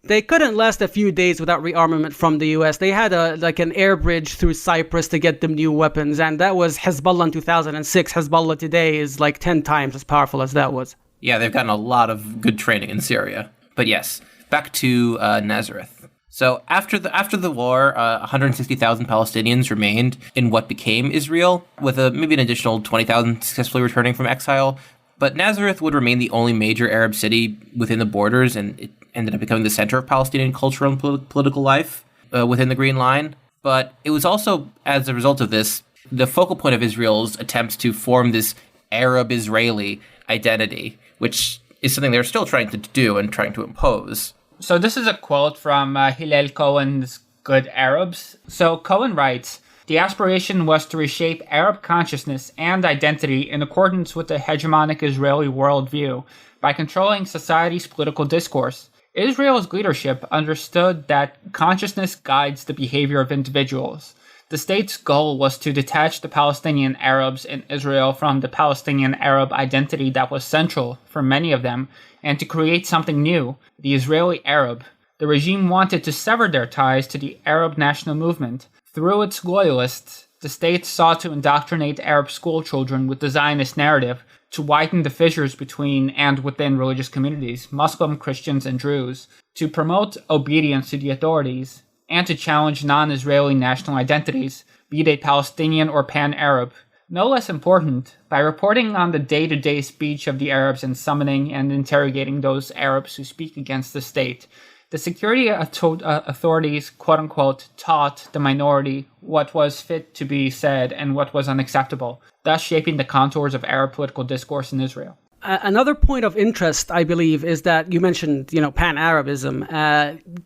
They couldn't last a few days without rearmament from the U.S. They had an air bridge through Cyprus to get them new weapons, and that was Hezbollah in 2006. Hezbollah today is like 10 times as powerful as that was. Yeah, they've gotten a lot of good training in Syria. But yes, back to Nazareth. So after the war, 160,000 Palestinians remained in what became Israel, with maybe an additional 20,000 successfully returning from exile. But Nazareth would remain the only major Arab city within the borders, and it ended up becoming the center of Palestinian cultural and political life within the Green Line. But it was also, as a result of this, the focal point of Israel's attempts to form this Arab-Israeli identity, which is something they're still trying to do and trying to impose. So this is a quote from Hillel Cohen's Good Arabs. So Cohen writes, "The aspiration was to reshape Arab consciousness and identity in accordance with the hegemonic Israeli worldview by controlling society's political discourse. Israel's leadership understood that consciousness guides the behavior of individuals. The state's goal was to detach the Palestinian Arabs in Israel from the Palestinian Arab identity that was central for many of them, and to create something new, the Israeli Arab. The regime wanted to sever their ties to the Arab national movement. Through its loyalists, the state sought to indoctrinate Arab schoolchildren with the Zionist narrative, to widen the fissures between and within religious communities, Muslim, Christians, and Druze, to promote obedience to the authorities, and to challenge non-Israeli national identities, be they Palestinian or pan-Arab. No less important, by reporting on the day-to-day speech of the Arabs and summoning and interrogating those Arabs who speak against the state, the security authorities, quote-unquote, taught the minority what was fit to be said and what was unacceptable. thus shaping the contours of Arab political discourse in Israel. Another point of interest, I believe, is that you mentioned, Pan-Arabism.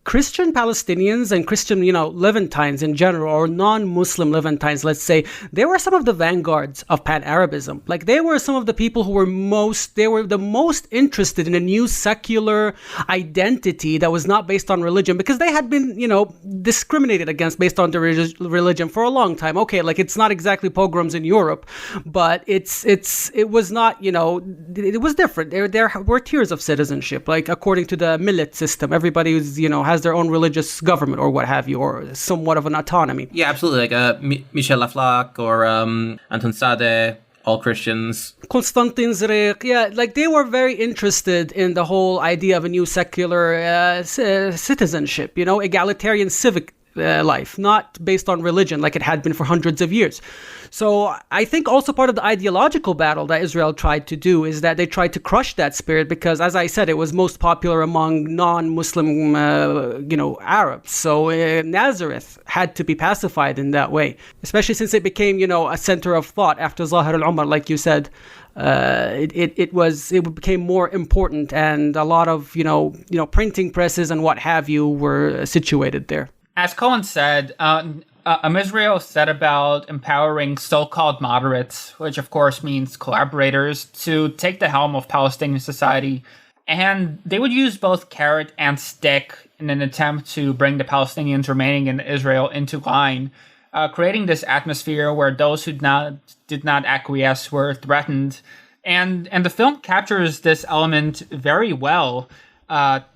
Christian Palestinians and Christian, Levantines in general, or non-Muslim Levantines, let's say, they were some of the vanguards of Pan-Arabism. Like, they were some of the people who were the most interested in a new secular identity that was not based on religion, because they had been, discriminated against based on their religion for a long time. Okay, like, it's not exactly pogroms in Europe, but it was not, it was different. There were tiers of citizenship, like according to the millet system. Everybody who's, has their own religious government or what have you, or somewhat of an autonomy. Yeah, absolutely. Like Michel Aflaq or Anton Sadeh, all Christians. Konstantin Zrich, yeah, like they were very interested in the whole idea of a new secular citizenship, egalitarian civic life, not based on religion like it had been for hundreds of years. So I think also part of the ideological battle that Israel tried to do is that they tried to crush that spirit because, as I said, it was most popular among non-Muslim, Arabs. So Nazareth had to be pacified in that way, especially since it became, a center of thought after Zahir al-Umar, like you said. It became more important, and a lot of, printing presses and what have you were situated there. As Cohen said, Israel set about empowering so-called moderates, which of course means collaborators, to take the helm of Palestinian society. And they would use both carrot and stick in an attempt to bring the Palestinians remaining in Israel into line, creating this atmosphere where those who did not acquiesce were threatened. And the film captures this element very well,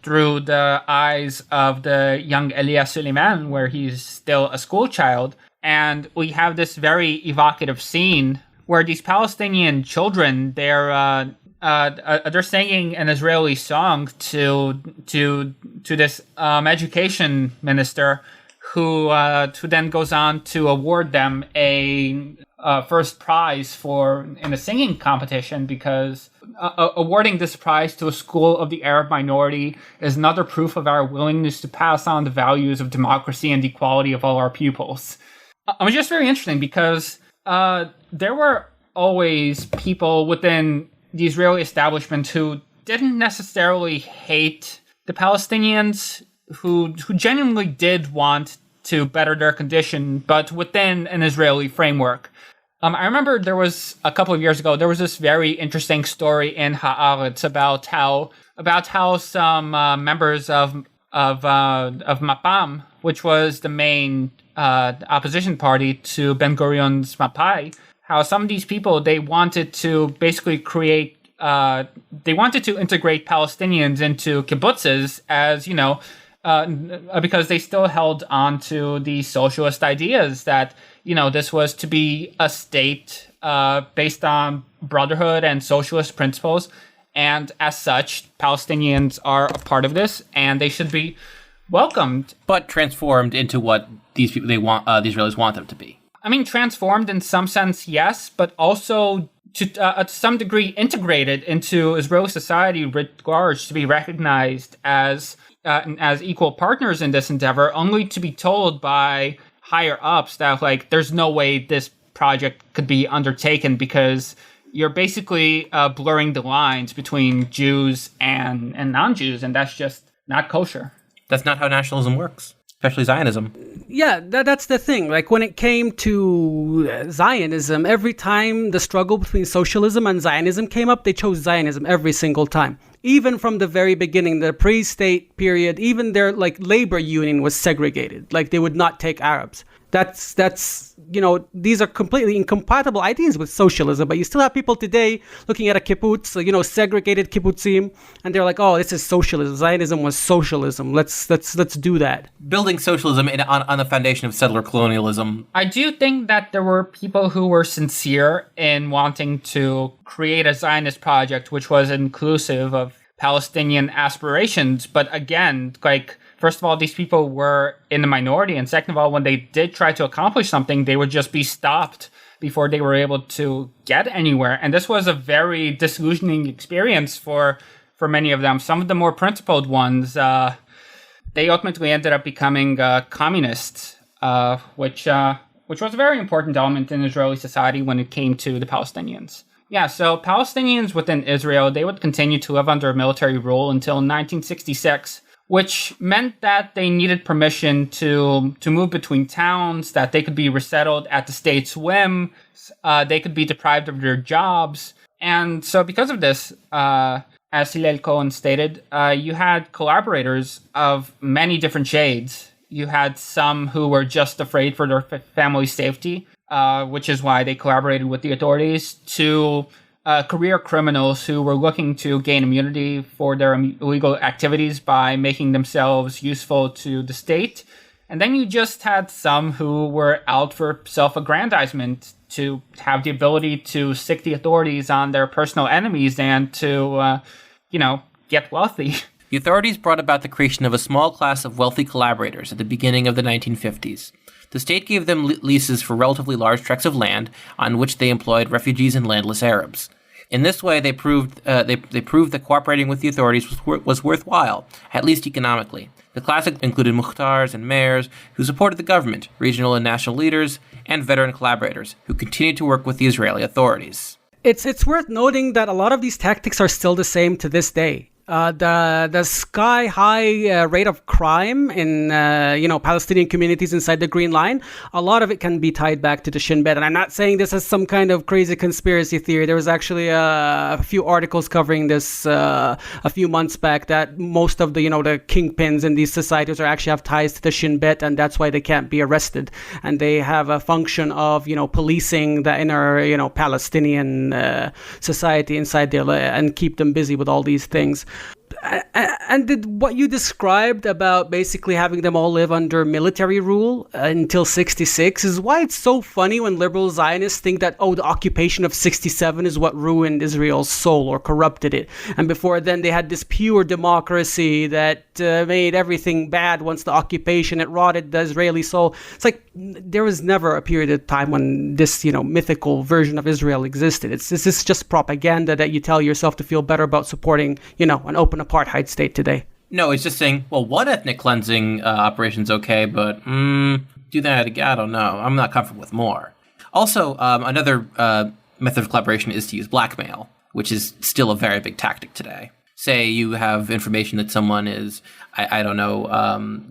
through the eyes of the young Elias Suleiman, where he's still a school child. And we have this very evocative scene where these Palestinian children, they're singing an Israeli song to this education minister, who then goes on to award them a first prize in a singing competition, because awarding this prize to a school of the Arab minority is another proof of our willingness to pass on the values of democracy and equality of all our pupils. It was just very interesting because there were always people within the Israeli establishment who didn't necessarily hate the Palestinians, who genuinely did want to better their condition, but within an Israeli framework. I remember there was a couple of years ago, there was this very interesting story in Haaretz about how some members of Mapam, which was the main opposition party to Ben Gurion's Mapai, how some of these people, they wanted to basically they wanted to integrate Palestinians into kibbutzes as, because they still held on to the socialist ideas that, this was to be a state based on brotherhood and socialist principles. And as such, Palestinians are a part of this, and they should be welcomed. But transformed into what these people the Israelis want them to be. I mean, transformed in some sense, yes, but also to some degree integrated into Israeli society writ large, to be recognized as equal partners in this endeavor, only to be told by higher ups that, like, there's no way this project could be undertaken because you're basically blurring the lines between Jews and non-Jews, and that's just not kosher. That's not how nationalism works, especially Zionism. Yeah, that's the thing. Like, when it came to Zionism, every time the struggle between socialism and Zionism came up, they chose Zionism every single time. Even from the very beginning, the pre-state period, even their labor union was segregated. Like, they would not take Arabs. That's these are completely incompatible ideas with socialism, but you still have people today looking at a kibbutz, segregated kibbutzim, and they're like, oh, this is socialism. Zionism was socialism. Let's do that. Building socialism on the foundation of settler colonialism. I do think that there were people who were sincere in wanting to create a Zionist project which was inclusive of Palestinian aspirations, but again, first of all, these people were in the minority, and second of all, when they did try to accomplish something, they would just be stopped before they were able to get anywhere. And this was a very disillusioning experience for many of them. Some of the more principled ones, they ultimately ended up becoming communists, which which was a very important element in Israeli society when it came to the Palestinians. Yeah, so Palestinians within Israel, they would continue to live under military rule until 1966, which meant that they needed permission to move between towns, that they could be resettled at the state's whim, they could be deprived of their jobs. And so because of this, as Hillel Cohen stated, you had collaborators of many different shades. You had some who were just afraid for their family's safety, which is why they collaborated with the authorities, to career criminals who were looking to gain immunity for their illegal activities by making themselves useful to the state. And then you just had some who were out for self-aggrandizement, to have the ability to sic the authorities on their personal enemies and to, get wealthy. The authorities brought about the creation of a small class of wealthy collaborators at the beginning of the 1950s. The state gave them leases for relatively large tracts of land on which they employed refugees and landless Arabs. In this way, they proved that cooperating with the authorities was worthwhile, at least economically. The class included mukhtars and mayors who supported the government, regional and national leaders, and veteran collaborators who continued to work with the Israeli authorities. It's worth noting that a lot of these tactics are still the same to this day. The sky high rate of crime in Palestinian communities inside the Green Line, a lot of it can be tied back to the Shin Bet. And I'm not saying this as some kind of crazy conspiracy theory. There was actually a few articles covering this a few months back, that most of the the kingpins in these societies actually have ties to the Shin Bet, and that's why they can't be arrested. And they have a function of policing the inner Palestinian society inside there and keep them busy with all these things. And what you described about basically having them all live under military rule until 66 is why it's so funny when liberal Zionists think that, the occupation of 67 is what ruined Israel's soul or corrupted it. And before then, they had this pure democracy that made everything bad once the occupation, it rotted the Israeli soul. It's like there was never a period of time when this, mythical version of Israel existed. This is just propaganda that you tell yourself to feel better about supporting, an open apartheid state today. No, it's just saying, well, one ethnic cleansing operation's okay, but do that again, I don't know. I'm not comfortable with more. Also, another method of collaboration is to use blackmail, which is still a very big tactic today. Say you have information that someone is,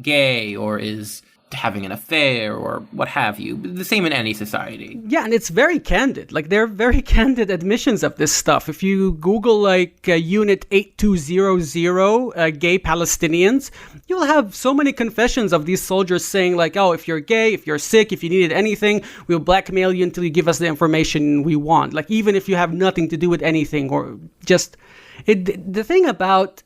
gay or is having an affair or what have you. The same in any society. Yeah, and it's very candid. Like, they're very candid admissions of this stuff. If you Google Unit 8200 gay Palestinians, you'll have so many confessions of these soldiers saying if you're gay, if you're sick, if you needed anything, we'll blackmail you until you give us the information we want. Like, even if you have nothing to do with anything, or just the thing about,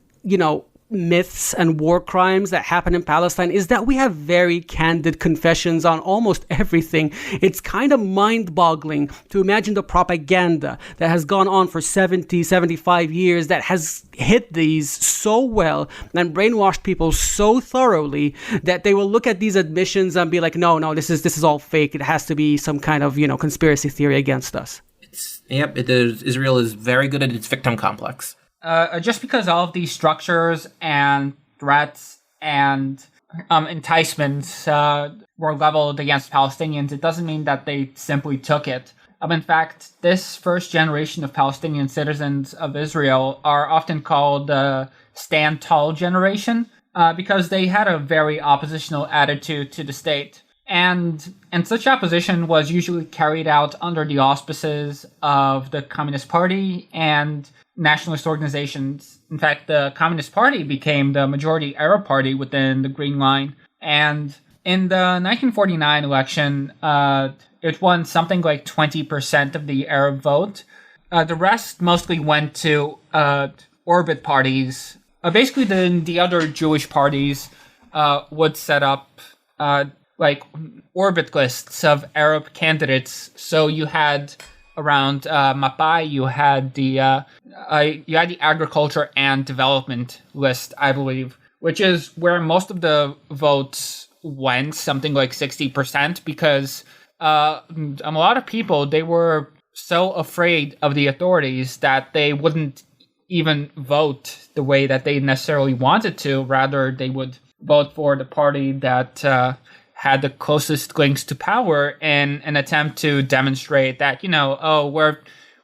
myths and war crimes that happen in Palestine is that we have very candid confessions on almost everything. It's kind of mind-boggling to imagine the propaganda that has gone on for 70, 75 years that has hit these so well and brainwashed people so thoroughly that they will look at these admissions and be like, no, this is all fake. It has to be some kind of, conspiracy theory against us. Israel is very good at its victim complex. Just because all of these structures and threats and enticements were leveled against Palestinians, it doesn't mean that they simply took it. In fact, this first generation of Palestinian citizens of Israel are often called the Stand Tall generation because they had a very oppositional attitude to the state. And such opposition was usually carried out under the auspices of the Communist Party and nationalist organizations. In fact, the Communist Party became the majority Arab party within the Green Line. And in the 1949 election, it won something like 20% of the Arab vote. The rest mostly went to orbit parties. Basically, the other Jewish parties would set up orbit lists of Arab candidates. So you had around Mapai, you had the agriculture and development list, I believe, which is where most of the votes went, something like 60%, because a lot of people, they were so afraid of the authorities that they wouldn't even vote the way that they necessarily wanted to. Rather, they would vote for the party that had the closest links to power in an attempt to demonstrate that,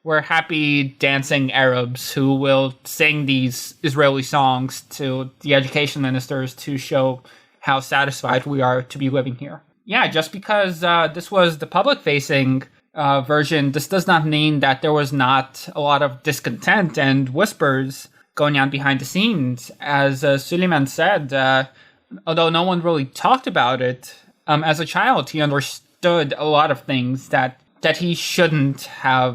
we're happy dancing Arabs who will sing these Israeli songs to the education ministers to show how satisfied we are to be living here. Yeah, just because this was the public-facing version, this does not mean that there was not a lot of discontent and whispers going on behind the scenes. As Suleiman said, although no one really talked about it, as a child, he understood a lot of things that he shouldn't have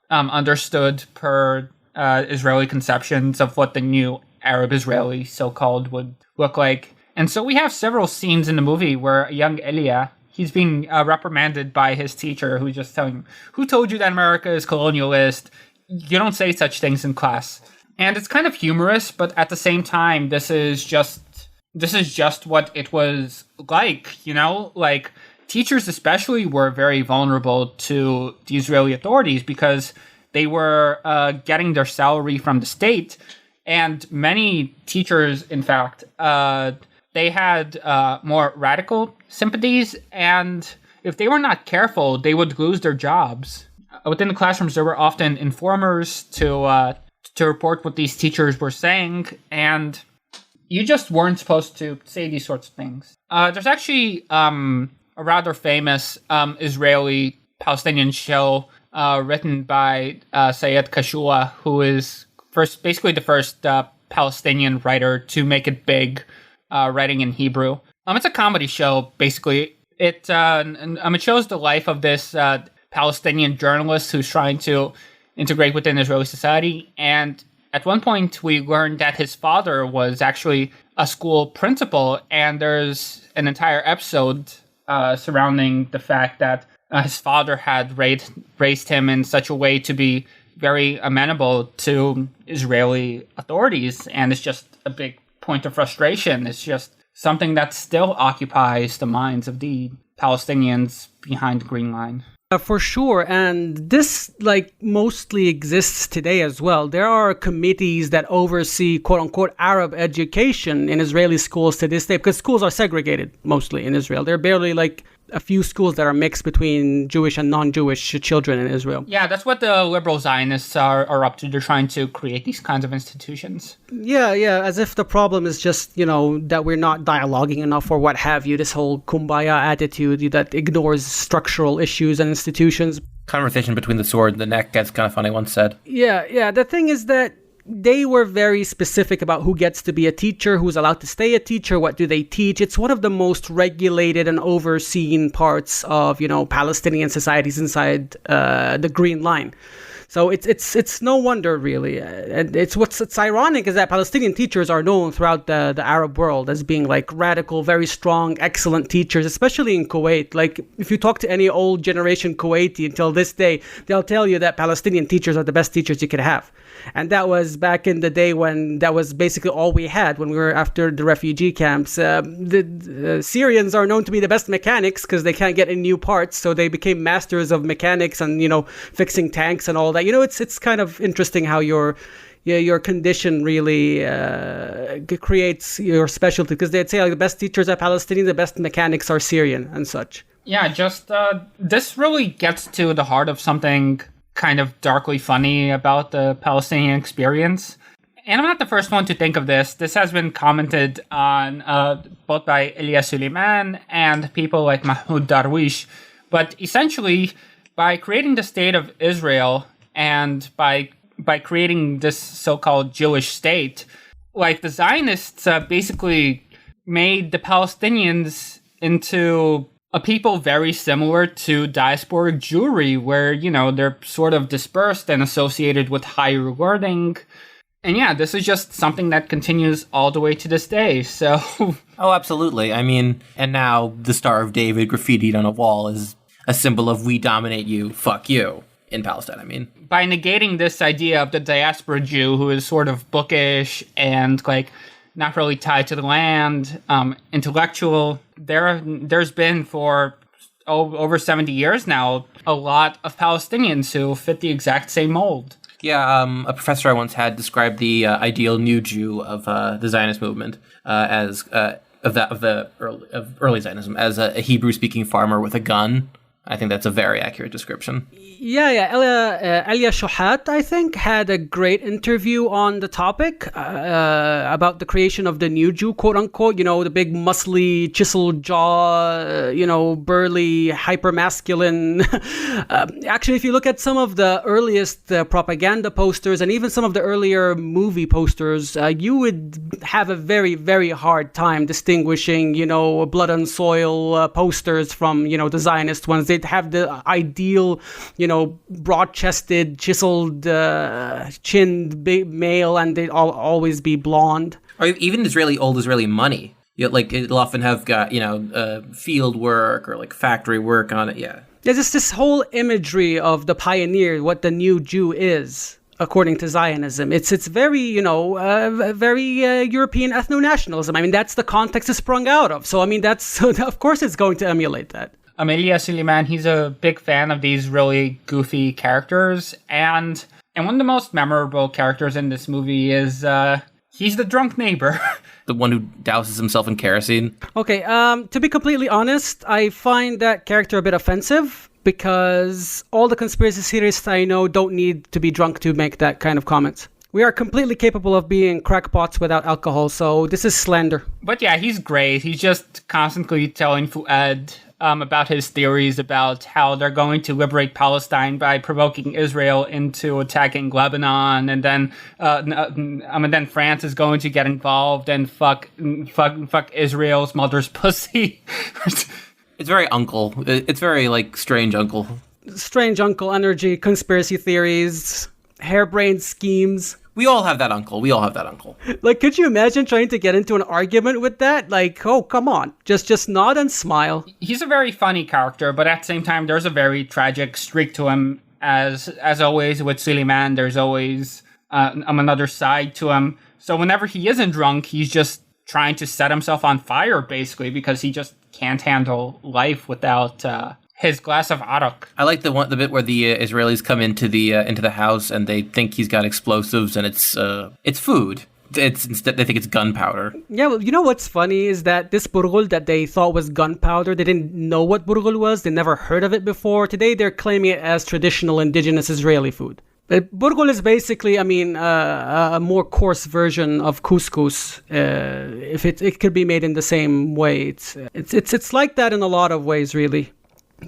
understood per Israeli conceptions of what the new Arab Israeli, so-called, would look like. And so we have several scenes in the movie where a young Elia, he's being reprimanded by his teacher, who's just telling him, "Who told you that America is colonialist? You don't say such things in class." And it's kind of humorous, but at the same time, this is just what it was like, like teachers especially were very vulnerable to the Israeli authorities because they were getting their salary from the state. And many teachers, in fact, they had more radical sympathies. And if they were not careful, they would lose their jobs. Within the classrooms, there were often informers to report what these teachers were saying. And you just weren't supposed to say these sorts of things. There's actually a rather famous Israeli-Palestinian show written by Sayed Kashua, who is basically the first Palestinian writer to make it big, writing in Hebrew. It's a comedy show, basically. It shows the life of this Palestinian journalist who's trying to integrate within Israeli society. And at one point, we learned that his father was actually a school principal, and there's an entire episode surrounding the fact that his father had raised him in such a way to be very amenable to Israeli authorities, and it's just a big point of frustration. It's just something that still occupies the minds of the Palestinians behind the Green Line. For sure, and this mostly exists today as well. There are committees that oversee quote-unquote Arab education in Israeli schools to this day, because schools are segregated mostly in Israel. There are barely a few schools that are mixed between Jewish and non-Jewish children in Israel. Yeah, that's what the liberal Zionists are up to. They're trying to create these kinds of institutions. Yeah, as if the problem is just, that we're not dialoguing enough or what have you, this whole kumbaya attitude that ignores structural issues and institutions. Conversation between the sword and the neck gets kind of funny, once said. Yeah, the thing is that they were very specific about who gets to be a teacher, who's allowed to stay a teacher, what do they teach. It's one of the most regulated and overseen parts of, Palestinian societies inside the Green Line. So it's no wonder, really. And it's ironic is that Palestinian teachers are known throughout the Arab world as being radical, very strong, excellent teachers, especially in Kuwait. If you talk to any old generation Kuwaiti until this day, they'll tell you that Palestinian teachers are the best teachers you could have. And that was back in the day when that was basically all we had when we were after the refugee camps. The Syrians are known to be the best mechanics because they can't get any new parts, so they became masters of mechanics and fixing tanks and all that. It's kind of interesting how your condition really creates your specialty, because they'd say the best teachers are Palestinian, the best mechanics are Syrian and such. Yeah, just this really gets to the heart of something kind of darkly funny about the Palestinian experience. And I'm not the first one to think of this. This has been commented on both by Elia Suleiman and people like Mahmoud Darwish. But essentially, by creating the state of Israel and by creating this so-called Jewish state, the Zionists basically made the Palestinians into a people very similar to diasporic Jewry, where, they're sort of dispersed and associated with higher learning. And yeah, this is just something that continues all the way to this day, so... Oh, absolutely. I mean, and now the Star of David graffitied on a wall is a symbol of we dominate you, fuck you, in Palestine, I mean. By negating this idea of the diaspora Jew, who is sort of bookish and, not really tied to the land, intellectual. There's been for over 70 years now a lot of Palestinians who fit the exact same mold. Yeah, a professor I once had described the ideal new Jew of the Zionist movement as of early Zionism as a Hebrew-speaking farmer with a gun. I think that's a very accurate description. Yeah. Elia Shohat, I think, had a great interview on the topic about the creation of the new Jew, quote unquote. The big, muscly, chiseled jaw, burly, hyper-masculine. Actually, if you look at some of the earliest propaganda posters and even some of the earlier movie posters, you would have a very, very hard time distinguishing, blood and soil posters from, the Zionist ones. They'd have the ideal, broad-chested, chiseled, chinned male, and they'd always be blonde. Or even old Israeli money. It'll often have got, field work or like factory work on it. Yeah. There's just this whole imagery of the pioneer, what the new Jew is, according to Zionism. It's very, very European ethno-nationalism. I mean, that's the context it's sprung out of. So, I mean, of course it's going to emulate that. Amelia Suleiman, he's a big fan of these really goofy characters, and one of the most memorable characters in this movie is he's the drunk neighbor. The one who douses himself in kerosene. Okay, to be completely honest, I find that character a bit offensive because all the conspiracy theorists I know don't need to be drunk to make that kind of comment. We are completely capable of being crackpots without alcohol, so this is slander. But yeah, he's great. He's just constantly telling Fuad about his theories about how they're going to liberate Palestine by provoking Israel into attacking Lebanon, and then then France is going to get involved and fuck Israel's mother's pussy. It's very uncle. It's very strange uncle. Strange uncle energy, conspiracy theories, harebrained schemes. We all have that uncle. Could you imagine trying to get into an argument with that? Oh, come on. Just nod and smile. He's a very funny character, but at the same time, there's a very tragic streak to him. As always with Suleiman, there's always another side to him. So whenever he isn't drunk, he's just trying to set himself on fire, basically, because he just can't handle life without his glass of arak. I like the bit where the Israelis come into the house and they think he's got explosives and it's food. Instead they think it's gunpowder. Yeah, well, you know what's funny is that this burghul that they thought was gunpowder, they didn't know what burghul was. They never heard of it before. Today they're claiming it as traditional indigenous Israeli food. Burghul is basically, a more coarse version of couscous. If it could be made in the same way, it's like that in a lot of ways, really.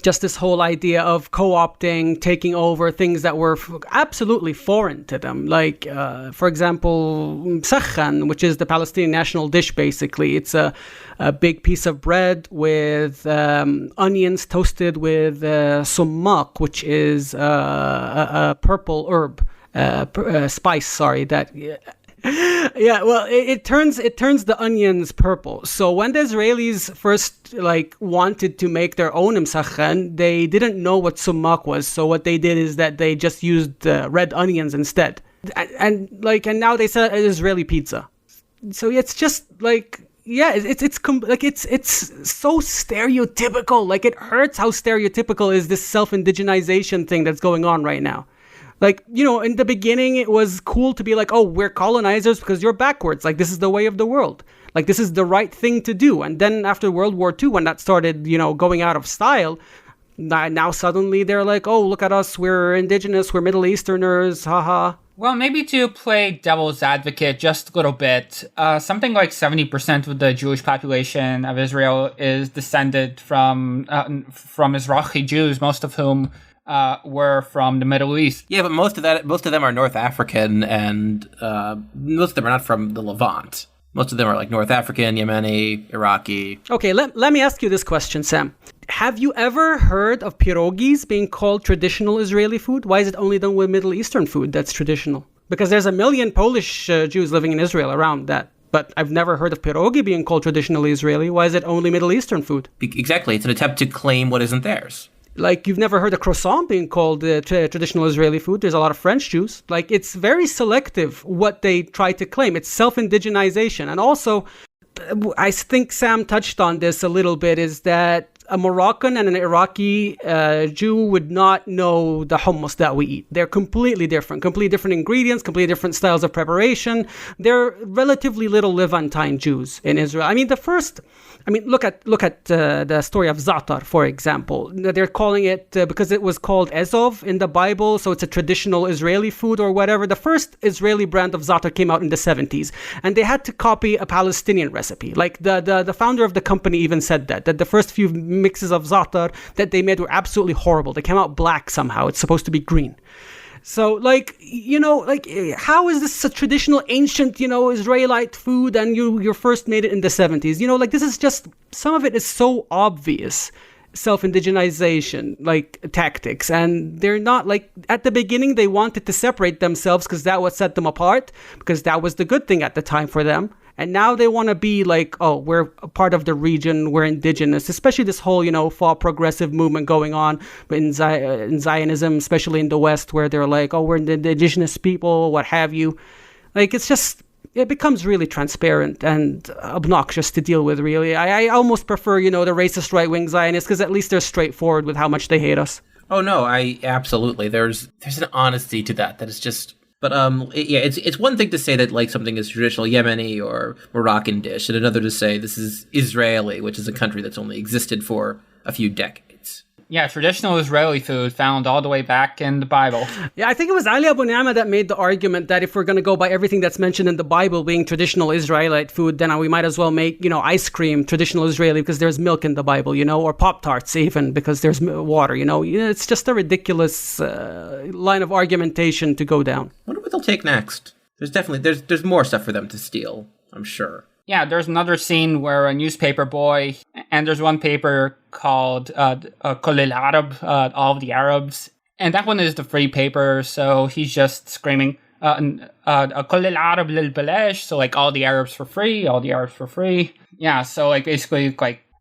Just this whole idea of co-opting, taking over things that were absolutely foreign to them. Like, for example, msakhan, which is the Palestinian national dish, basically. It's a big piece of bread with onions toasted with summaq, which is a purple herb, spice, that... Yeah, well, it turns the onions purple. So when the Israelis first wanted to make their own msakhan, they didn't know what summaq was. So what they did is that they just used red onions instead, and now they sell Israeli pizza. So it's just it's so stereotypical. It hurts how stereotypical is this self-indigenization thing that's going on right now. In the beginning, it was cool to be we're colonizers because you're backwards. This is the way of the world. This is the right thing to do. And then after World War II, when that started, going out of style, now suddenly they're look at us. We're indigenous. We're Middle Easterners. Haha. Well, maybe to play devil's advocate just a little bit, something like 70% of the Jewish population of Israel is descended from Mizrahi Jews, most of whom were from the Middle East. Yeah, but most of them are North African, and most of them are not from the Levant. Most of them are North African, Yemeni, Iraqi. Okay, let me ask you this question, Sam. Have you ever heard of pierogis being called traditional Israeli food? Why is it only done with Middle Eastern food that's traditional? Because there's 1 million Polish Jews living in Israel around that. But I've never heard of pierogi being called traditionally Israeli. Why is it only Middle Eastern food? Exactly. It's an attempt to claim what isn't theirs. You've never heard of croissant being called traditional Israeli food. There's a lot of French Jews. It's very selective what they try to claim. It's self-indigenization. And also, I think Sam touched on this a little bit, is that a Moroccan and an Iraqi Jew would not know the hummus that we eat. They're completely different ingredients, completely different styles of preparation. They're relatively little Levantine Jews in Israel. I mean, look at the story of za'atar, for example. They're calling it, because it was called Ezov in the Bible, so it's a traditional Israeli food or whatever. The first Israeli brand of za'atar came out in the 70s, and they had to copy a Palestinian recipe. Like the founder of the company even said that the first few mixes of za'atar that they made were absolutely horrible. They came out black somehow. It's supposed to be green. So, how is this a traditional, ancient, Israelite food, and you first made it in the 70s? This is just, some of it is so obvious self-indigenization, tactics, and they're not, at the beginning, they wanted to separate themselves because that would set them apart, because that was the good thing at the time for them. And now they want to be we're a part of the region, we're indigenous, especially this whole, fall progressive movement going on in Zionism, especially in the West, where they're we're the indigenous people, what have you. It becomes really transparent and obnoxious to deal with, really. I almost prefer, the racist right-wing Zionists, because at least they're straightforward with how much they hate us. Oh, no, absolutely. There's an honesty to that is just... But it's one thing to say that something is traditional Yemeni or Moroccan dish, and another to say this is Israeli, which is a country that's only existed for a few decades. Yeah, traditional Israeli food found all the way back in the Bible. Yeah, I think it was Ali Abu Ni'ama that made the argument that if we're going to go by everything that's mentioned in the Bible being traditional Israelite food, then we might as well make, ice cream traditional Israeli because there's milk in the Bible, or Pop-Tarts even because there's water, It's just a ridiculous line of argumentation to go down. I wonder what they'll take next. There's more stuff for them to steal, I'm sure. Yeah, there's another scene where a newspaper boy, and there's one paper called Kul al-Arab, All of the Arabs, and that one is the free paper, so he's just screaming, Kul al-Arab lil-Balash, so all the Arabs for free, all the Arabs for free. Yeah, so basically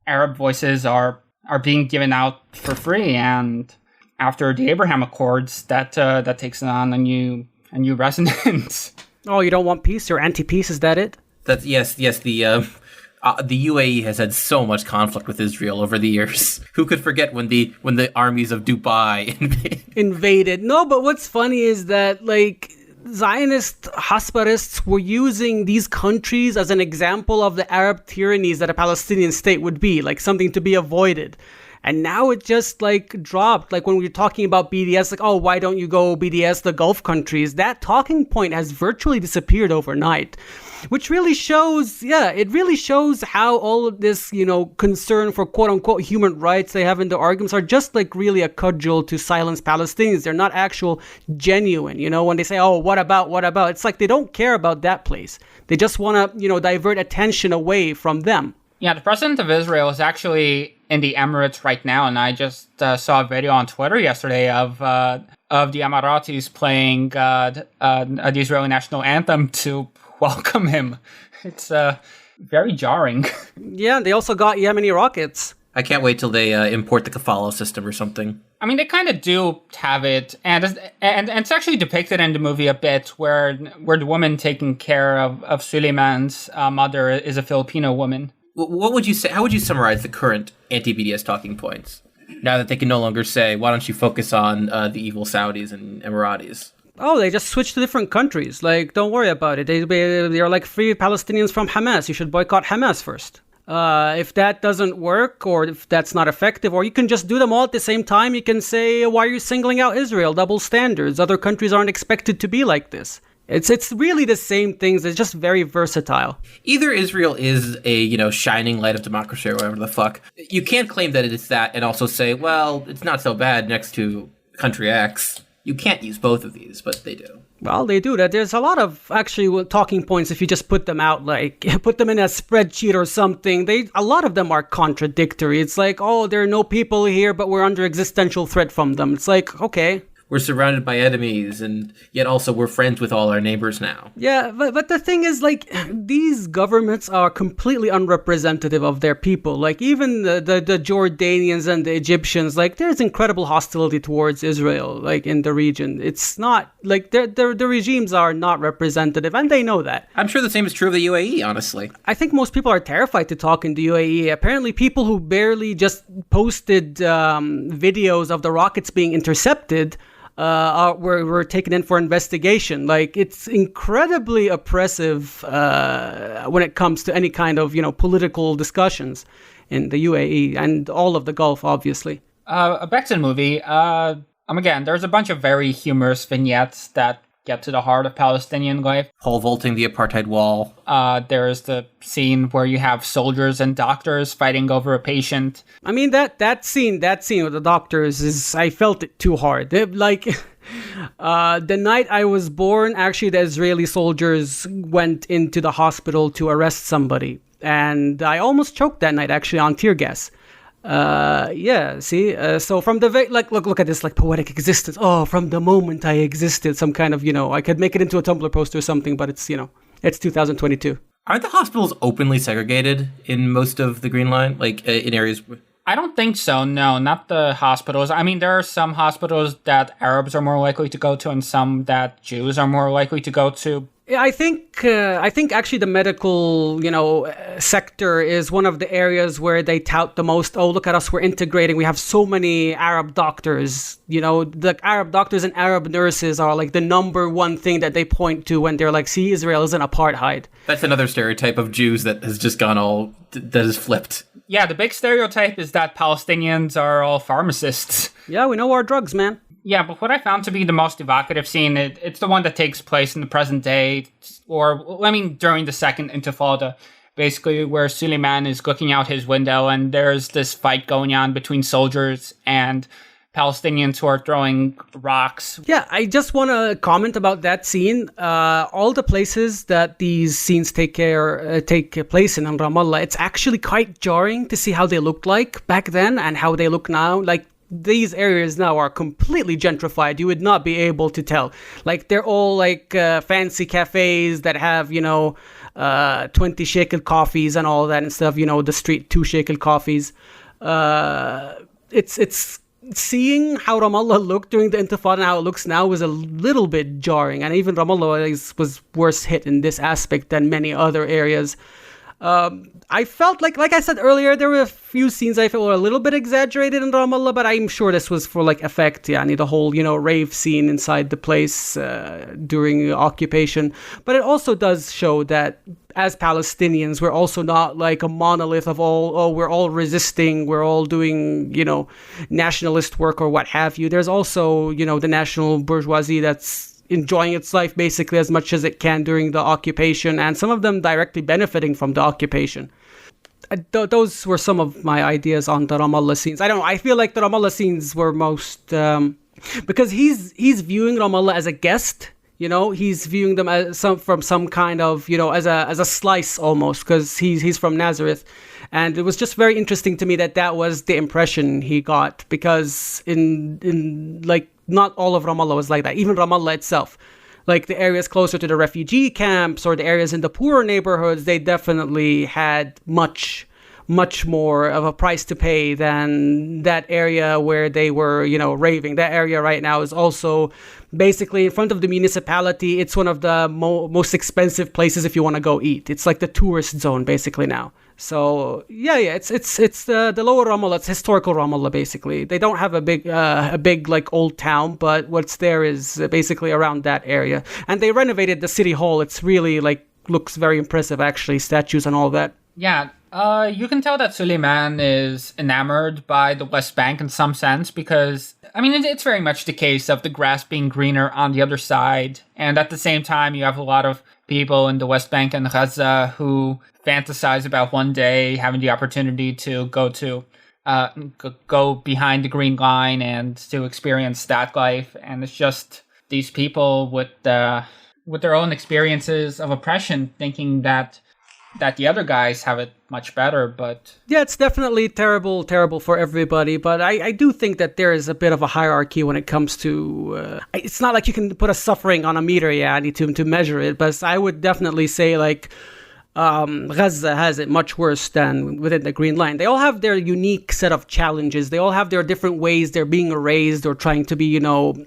Arab voices are being given out for free, and after the Abraham Accords, that takes on a new resonance. Oh, you don't want peace? You're anti-peace, is that it? That's yes. The UAE has had so much conflict with Israel over the years. Who could forget when the armies of Dubai invaded? No, but what's funny is that Zionist Hasparists were using these countries as an example of the Arab tyrannies that a Palestinian state would be, something to be avoided. And now it just dropped. When we were talking about BDS, why don't you go BDS the Gulf countries? That talking point has virtually disappeared overnight, which really shows, it really shows how all of this, concern for quote unquote human rights they have in their arguments are just really a cudgel to silence Palestinians. They're not actual genuine, when they say, oh, what about? It's they don't care about that place. They just want to, divert attention away from them. Yeah, the president of Israel is actually in the Emirates right now, and I just saw a video on Twitter yesterday of the Emiratis playing the Israeli national anthem to welcome him. It's very jarring. Yeah, they also got Yemeni rockets. I can't wait till they import the kafala system or something. I mean, they kind of do have it, and it's actually depicted in the movie a bit, where the woman taking care of Suleiman's mother is a Filipino woman. What would you say? How would you summarize the current anti-BDS talking points? Now that they can no longer say, why don't you focus on the evil Saudis and Emiratis? Oh, they just switched to different countries. Don't worry about it. They're free Palestinians from Hamas. You should boycott Hamas first. If that doesn't work, or if that's not effective, or you can just do them all at the same time, you can say, why are you singling out Israel? Double standards. Other countries aren't expected to be like this. It's really the same things. It's just very versatile. Either Israel is a, shining light of democracy or whatever the fuck. You can't claim that it is that and also say, well, it's not so bad next to country X. You can't use both of these, but they do. Well, they do that. There's a lot of actually talking points if you just put them out, put them in a spreadsheet or something. A lot of them are contradictory. It's oh, there are no people here, but we're under existential threat from them. It's okay. we're surrounded by enemies, and yet also we're friends with all our neighbors now. Yeah, but the thing is, like, these governments are completely unrepresentative of their people. Like, even the Jordanians and the Egyptians, like, there's incredible hostility towards Israel, like, in the region. It's not, like, the regimes are not representative, and they know that. I'm sure the same is true of the UAE, honestly. I think most people are terrified to talk in the UAE. Apparently, people who barely just posted videos of the rockets being intercepted were taken in for investigation. Like, it's incredibly oppressive when it comes to any kind of, political discussions in the UAE and all of the Gulf, obviously. Back to the movie. Again, there's a bunch of very humorous vignettes that get to the heart of Palestinian life. Pole vaulting the apartheid wall. There's the scene where you have soldiers and doctors fighting over a patient. I mean, that scene with the doctors I felt it too hard. The night I was born, actually, the Israeli soldiers went into the hospital to arrest somebody. And I almost choked that night, actually, on tear gas. So from the look at this, like, poetic existence. Oh, from the moment I existed, some kind of, I could make it into a Tumblr post or something, but it's 2022. Aren't the hospitals openly segregated in most of the Green Line, like in areas? I don't think so. No, not the hospitals. I mean, there are some hospitals that Arabs are more likely to go to and some that Jews are more likely to go to. Yeah, I think actually the medical, sector is one of the areas where they tout the most. Oh, look at us, we're integrating. We have so many Arab doctors. The Arab doctors and Arab nurses are like the number one thing that they point to when they're like, see, Israel is an apartheid. That's another stereotype of Jews that has just gone that is flipped. Yeah, the big stereotype is that Palestinians are all pharmacists. Yeah, we know our drugs, man. Yeah, but what I found to be the most evocative scene, it's the one that takes place in the present day, during the Second Intifada, basically where Suleiman is looking out his window and there's this fight going on between soldiers and Palestinians who are throwing rocks. Yeah, I just want to comment about that scene. All the places that these scenes take place in Ramallah, it's actually quite jarring to see how they looked like back then and how they look now. Like, these areas now are completely gentrified. You would not be able to tell. Like, they're all like fancy cafes that have, 20 shekel coffees and all that and stuff, the street 2 shekel coffees. It's seeing how Ramallah looked during the Intifada and how it looks now was a little bit jarring. And even Ramallah was worse hit in this aspect than many other areas. I felt like I said earlier, there were a few scenes I felt were a little bit exaggerated in Ramallah, but I'm sure this was for like effect. Yeah, the whole, rave scene inside the place during occupation. But it also does show that as Palestinians, we're also not like a monolith of we're all resisting, we're all doing, nationalist work or what have you. There's also, the national bourgeoisie that's enjoying its life basically as much as it can during the occupation, and some of them directly benefiting from the occupation. Those were some of my ideas on the Ramallah scenes. I don't know, I feel like the Ramallah scenes were most because he's viewing Ramallah as a guest. He's viewing them as from some kind of, as a slice almost, because he's from Nazareth. And it was just very interesting to me that was the impression he got, because in like, not all of Ramallah was like that. Even Ramallah itself, like the areas closer to the refugee camps or the areas in the poorer neighborhoods, they definitely had much more of a price to pay than that area where they were, raving. That area right now is also basically in front of the municipality. It's one of the most expensive places if you want to go eat. It's like the tourist zone basically now. So it's the lower Ramallah. It's historical Ramallah basically. They don't have a big like old town, but what's there is basically around that area. And they renovated the city hall. It's really like looks very impressive actually, statues and all that. Yeah, you can tell that Suleiman is enamored by the West Bank in some sense because, it's very much the case of the grass being greener on the other side. And at the same time, you have a lot of people in the West Bank and Gaza who fantasize about one day having the opportunity to go behind the Green Line and to experience that life. And it's just these people with their own experiences of oppression thinking that the other guys have it much better, but yeah, it's definitely terrible for everybody. But I do think that there is a bit of a hierarchy when it comes to. It's not like you can put a suffering on a meter, yeah, to measure it. But I would definitely say like. Gaza has it much worse than within the Green Line. They all have their unique set of challenges. They all have their different ways they're being erased or trying to be,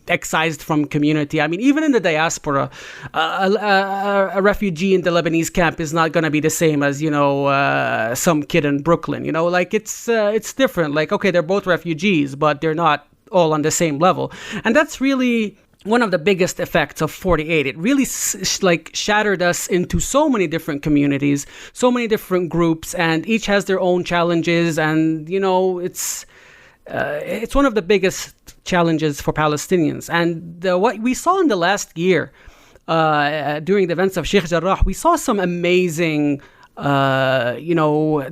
excised from community. I mean, even in the diaspora, a refugee in the Lebanese camp is not going to be the same as, some kid in Brooklyn. Like it's different. Like, okay, they're both refugees, but they're not all on the same level. And that's really one of the biggest effects of 48. It really shattered us into so many different communities, so many different groups, and each has their own challenges. And it's one of the biggest challenges for Palestinians. And what we saw in the last year during the events of Sheikh Jarrah, we saw some amazing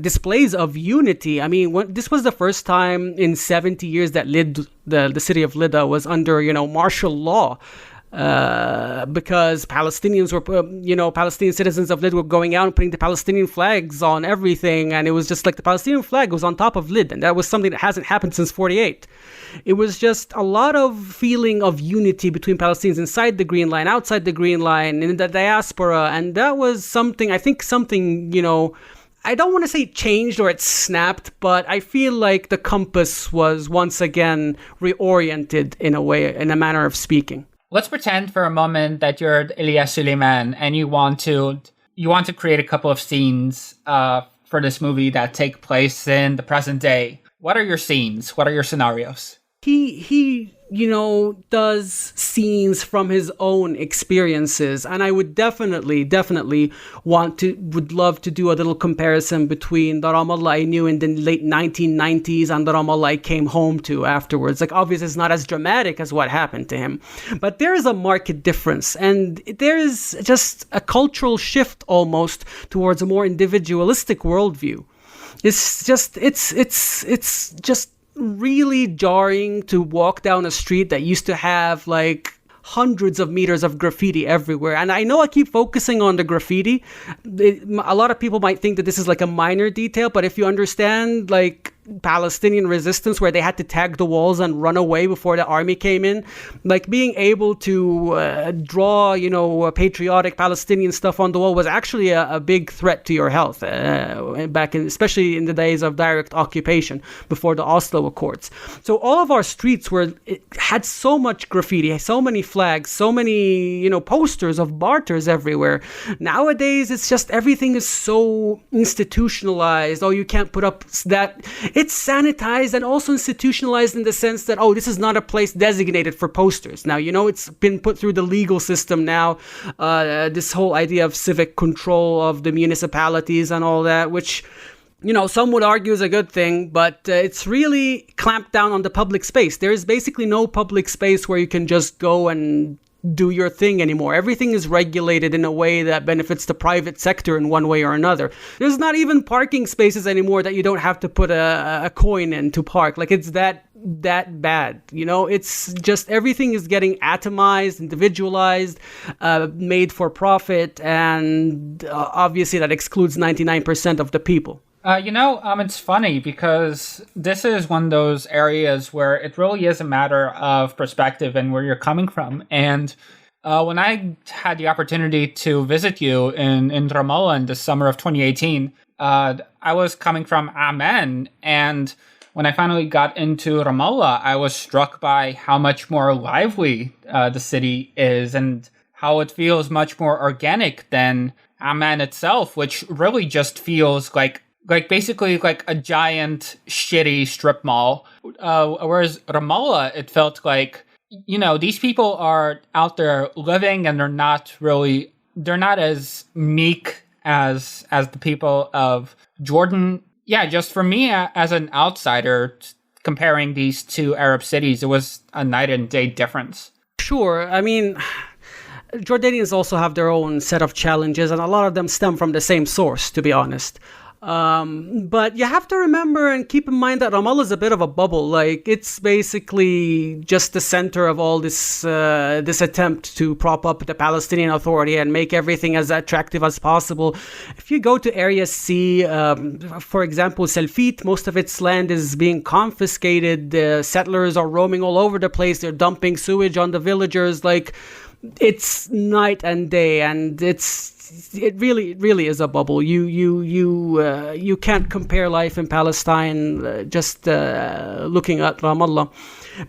displays of unity. I mean, this was the first time in 70 years that the city of Lydda was under, martial law. Because Palestinians were, Palestinian citizens of Lyd were going out and putting the Palestinian flags on everything. And it was just like the Palestinian flag was on top of Lyd. And that was something that hasn't happened since 48. It was just a lot of feeling of unity between Palestinians inside the Green Line, outside the Green Line, in the diaspora. And that was something, I don't want to say changed or it snapped, but I feel like the compass was once again reoriented in a manner of speaking. Let's pretend for a moment that you're Ilyas Suleiman and you want to create a couple of scenes for this movie that take place in the present day. What are your scenes? What are your scenarios? He does scenes from his own experiences, and I would definitely would love to do a little comparison between the Ramallah I knew in the late 1990s and the Ramallah I came home to afterwards. Like, obviously it's not as dramatic as what happened to him, but there is a marked difference, and there is just a cultural shift almost towards a more individualistic worldview. It's just really jarring to walk down a street that used to have like hundreds of meters of graffiti everywhere. And I know I keep focusing on the graffiti. A lot of people might think that this is like a minor detail, but if you understand like Palestinian resistance where they had to tag the walls and run away before the army came in, like being able to draw patriotic Palestinian stuff on the wall was actually a big threat to your health especially in the days of direct occupation before the Oslo Accords. So all of our streets had so much graffiti, so many flags, so many posters of barters everywhere. Nowadays it's just everything is so institutionalized. Oh, you can't put up that. It's sanitized and also institutionalized in the sense that, this is not a place designated for posters. Now, it's been put through the legal system now, this whole idea of civic control of the municipalities and all that, which, some would argue is a good thing, but it's really clamped down on the public space. There is basically no public space where you can just go and do your thing anymore. Everything is regulated in a way that benefits the private sector in one way or another. There's not even parking spaces anymore that you don't have to put a coin in to park. Like, it's that bad. It's just everything is getting atomized, individualized, made for profit, and obviously that excludes 99% of the people. It's funny because this is one of those areas where it really is a matter of perspective and where you're coming from. And when I had the opportunity to visit you in Ramallah in the summer of 2018, I was coming from Amman. And when I finally got into Ramallah, I was struck by how much more lively the city is and how it feels much more organic than Amman itself, which really just feels like basically like a giant shitty strip mall. Whereas Ramallah, it felt like, these people are out there living and they're not as meek as the people of Jordan. Yeah, just for me as an outsider, comparing these two Arab cities, it was a night and day difference. Sure. I mean, Jordanians also have their own set of challenges, and a lot of them stem from the same source, to be honest. But you have to remember and keep in mind that Ramallah is a bit of a bubble. Like, it's basically just the center of all this attempt to prop up the Palestinian Authority and make everything as attractive as possible. If you go to Area C, for example, Selfit, most of its land is being confiscated. The settlers are roaming all over the place. They're dumping sewage on the villagers. Like, it's night and day, and it really is a bubble. You can't compare life in Palestine just looking at Ramallah.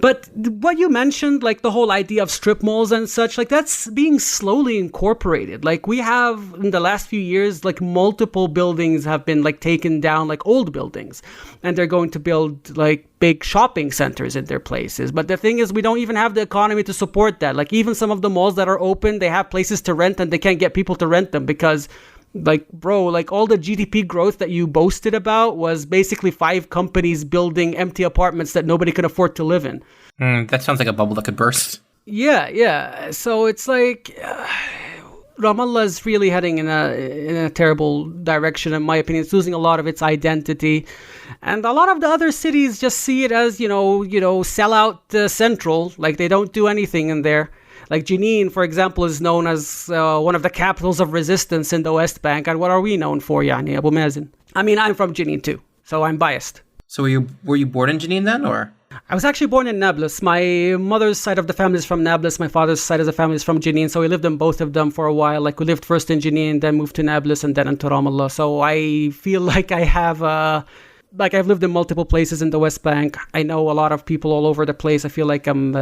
But what you mentioned, like the whole idea of strip malls and such, like that's being slowly incorporated. Like we have in the last few years, like multiple buildings have been like taken down, like old buildings, and they're going to build like big shopping centers in their places. But the thing is, we don't even have the economy to support that. Like even some of the malls that are open, they have places to rent and they can't get people to rent them because like, bro, like all the GDP growth that you boasted about was basically 5 companies building empty apartments that nobody could afford to live in. That sounds like a bubble that could burst. Yeah. So it's like Ramallah is really heading in a terrible direction, in my opinion. It's losing a lot of its identity. And a lot of the other cities just see it as, sell out central. Like they don't do anything in there. Like Jenin, for example, is known as one of the capitals of resistance in the West Bank. And what are we known for, Yani, Abu Mazen? I mean, I'm from Jenin too, so I'm biased. So were you born in Jenin then, or? I was actually born in Nablus. My mother's side of the family is from Nablus. My father's side of the family is from Jenin. So we lived in both of them for a while. Like we lived first in Jenin, then moved to Nablus, and then into Ramallah. So I feel like I have I've lived in multiple places in the West Bank. I know a lot of people all over the place. I feel like I'm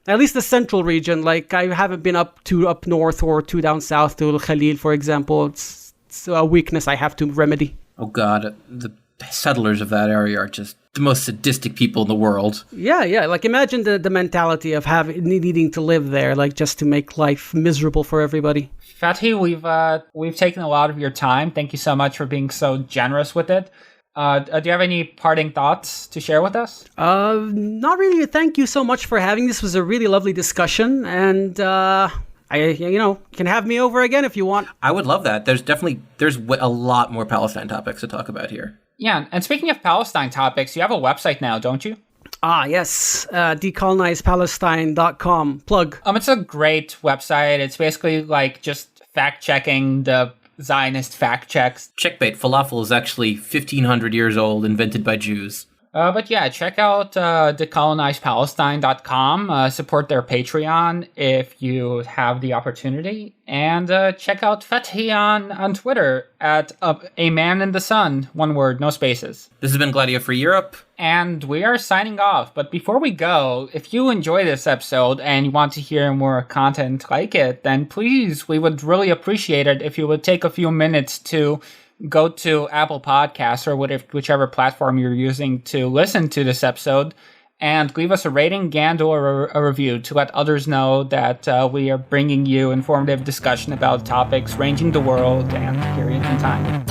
at least the central region. Like I haven't been up north or down south to Khalil, for example. It's a weakness I have to remedy. Oh God, the settlers of that area are just the most sadistic people in the world. Yeah. Like imagine the mentality of needing to live there, like just to make life miserable for everybody. Fathi, we've taken a lot of your time. Thank you so much for being so generous with it. Do you have any parting thoughts to share with us? Not really. Thank you so much for having this. Was a really lovely discussion, and you can have me over again if you want. I would love that. There's a lot more Palestine topics to talk about here. Yeah, and speaking of Palestine topics, you have a website now, don't you? Yes, decolonizepalestine.com. Plug. It's a great website. It's basically like just fact-checking the Zionist fact checks. Checkmate, falafel is actually 1,500 years old, invented by Jews. But yeah, check out decolonizepalestine.com. Support their Patreon if you have the opportunity. And check out Fathi on Twitter at A Man in the Sun. One word, no spaces. This has been Gladio for Europe. And we are signing off. But before we go, if you enjoy this episode and you want to hear more content like it, then please, we would really appreciate it if you would take a few minutes to go to Apple Podcasts or whichever platform you're using to listen to this episode and leave us a rating and or a review to let others know that we are bringing you informative discussion about topics ranging the world and periods in time.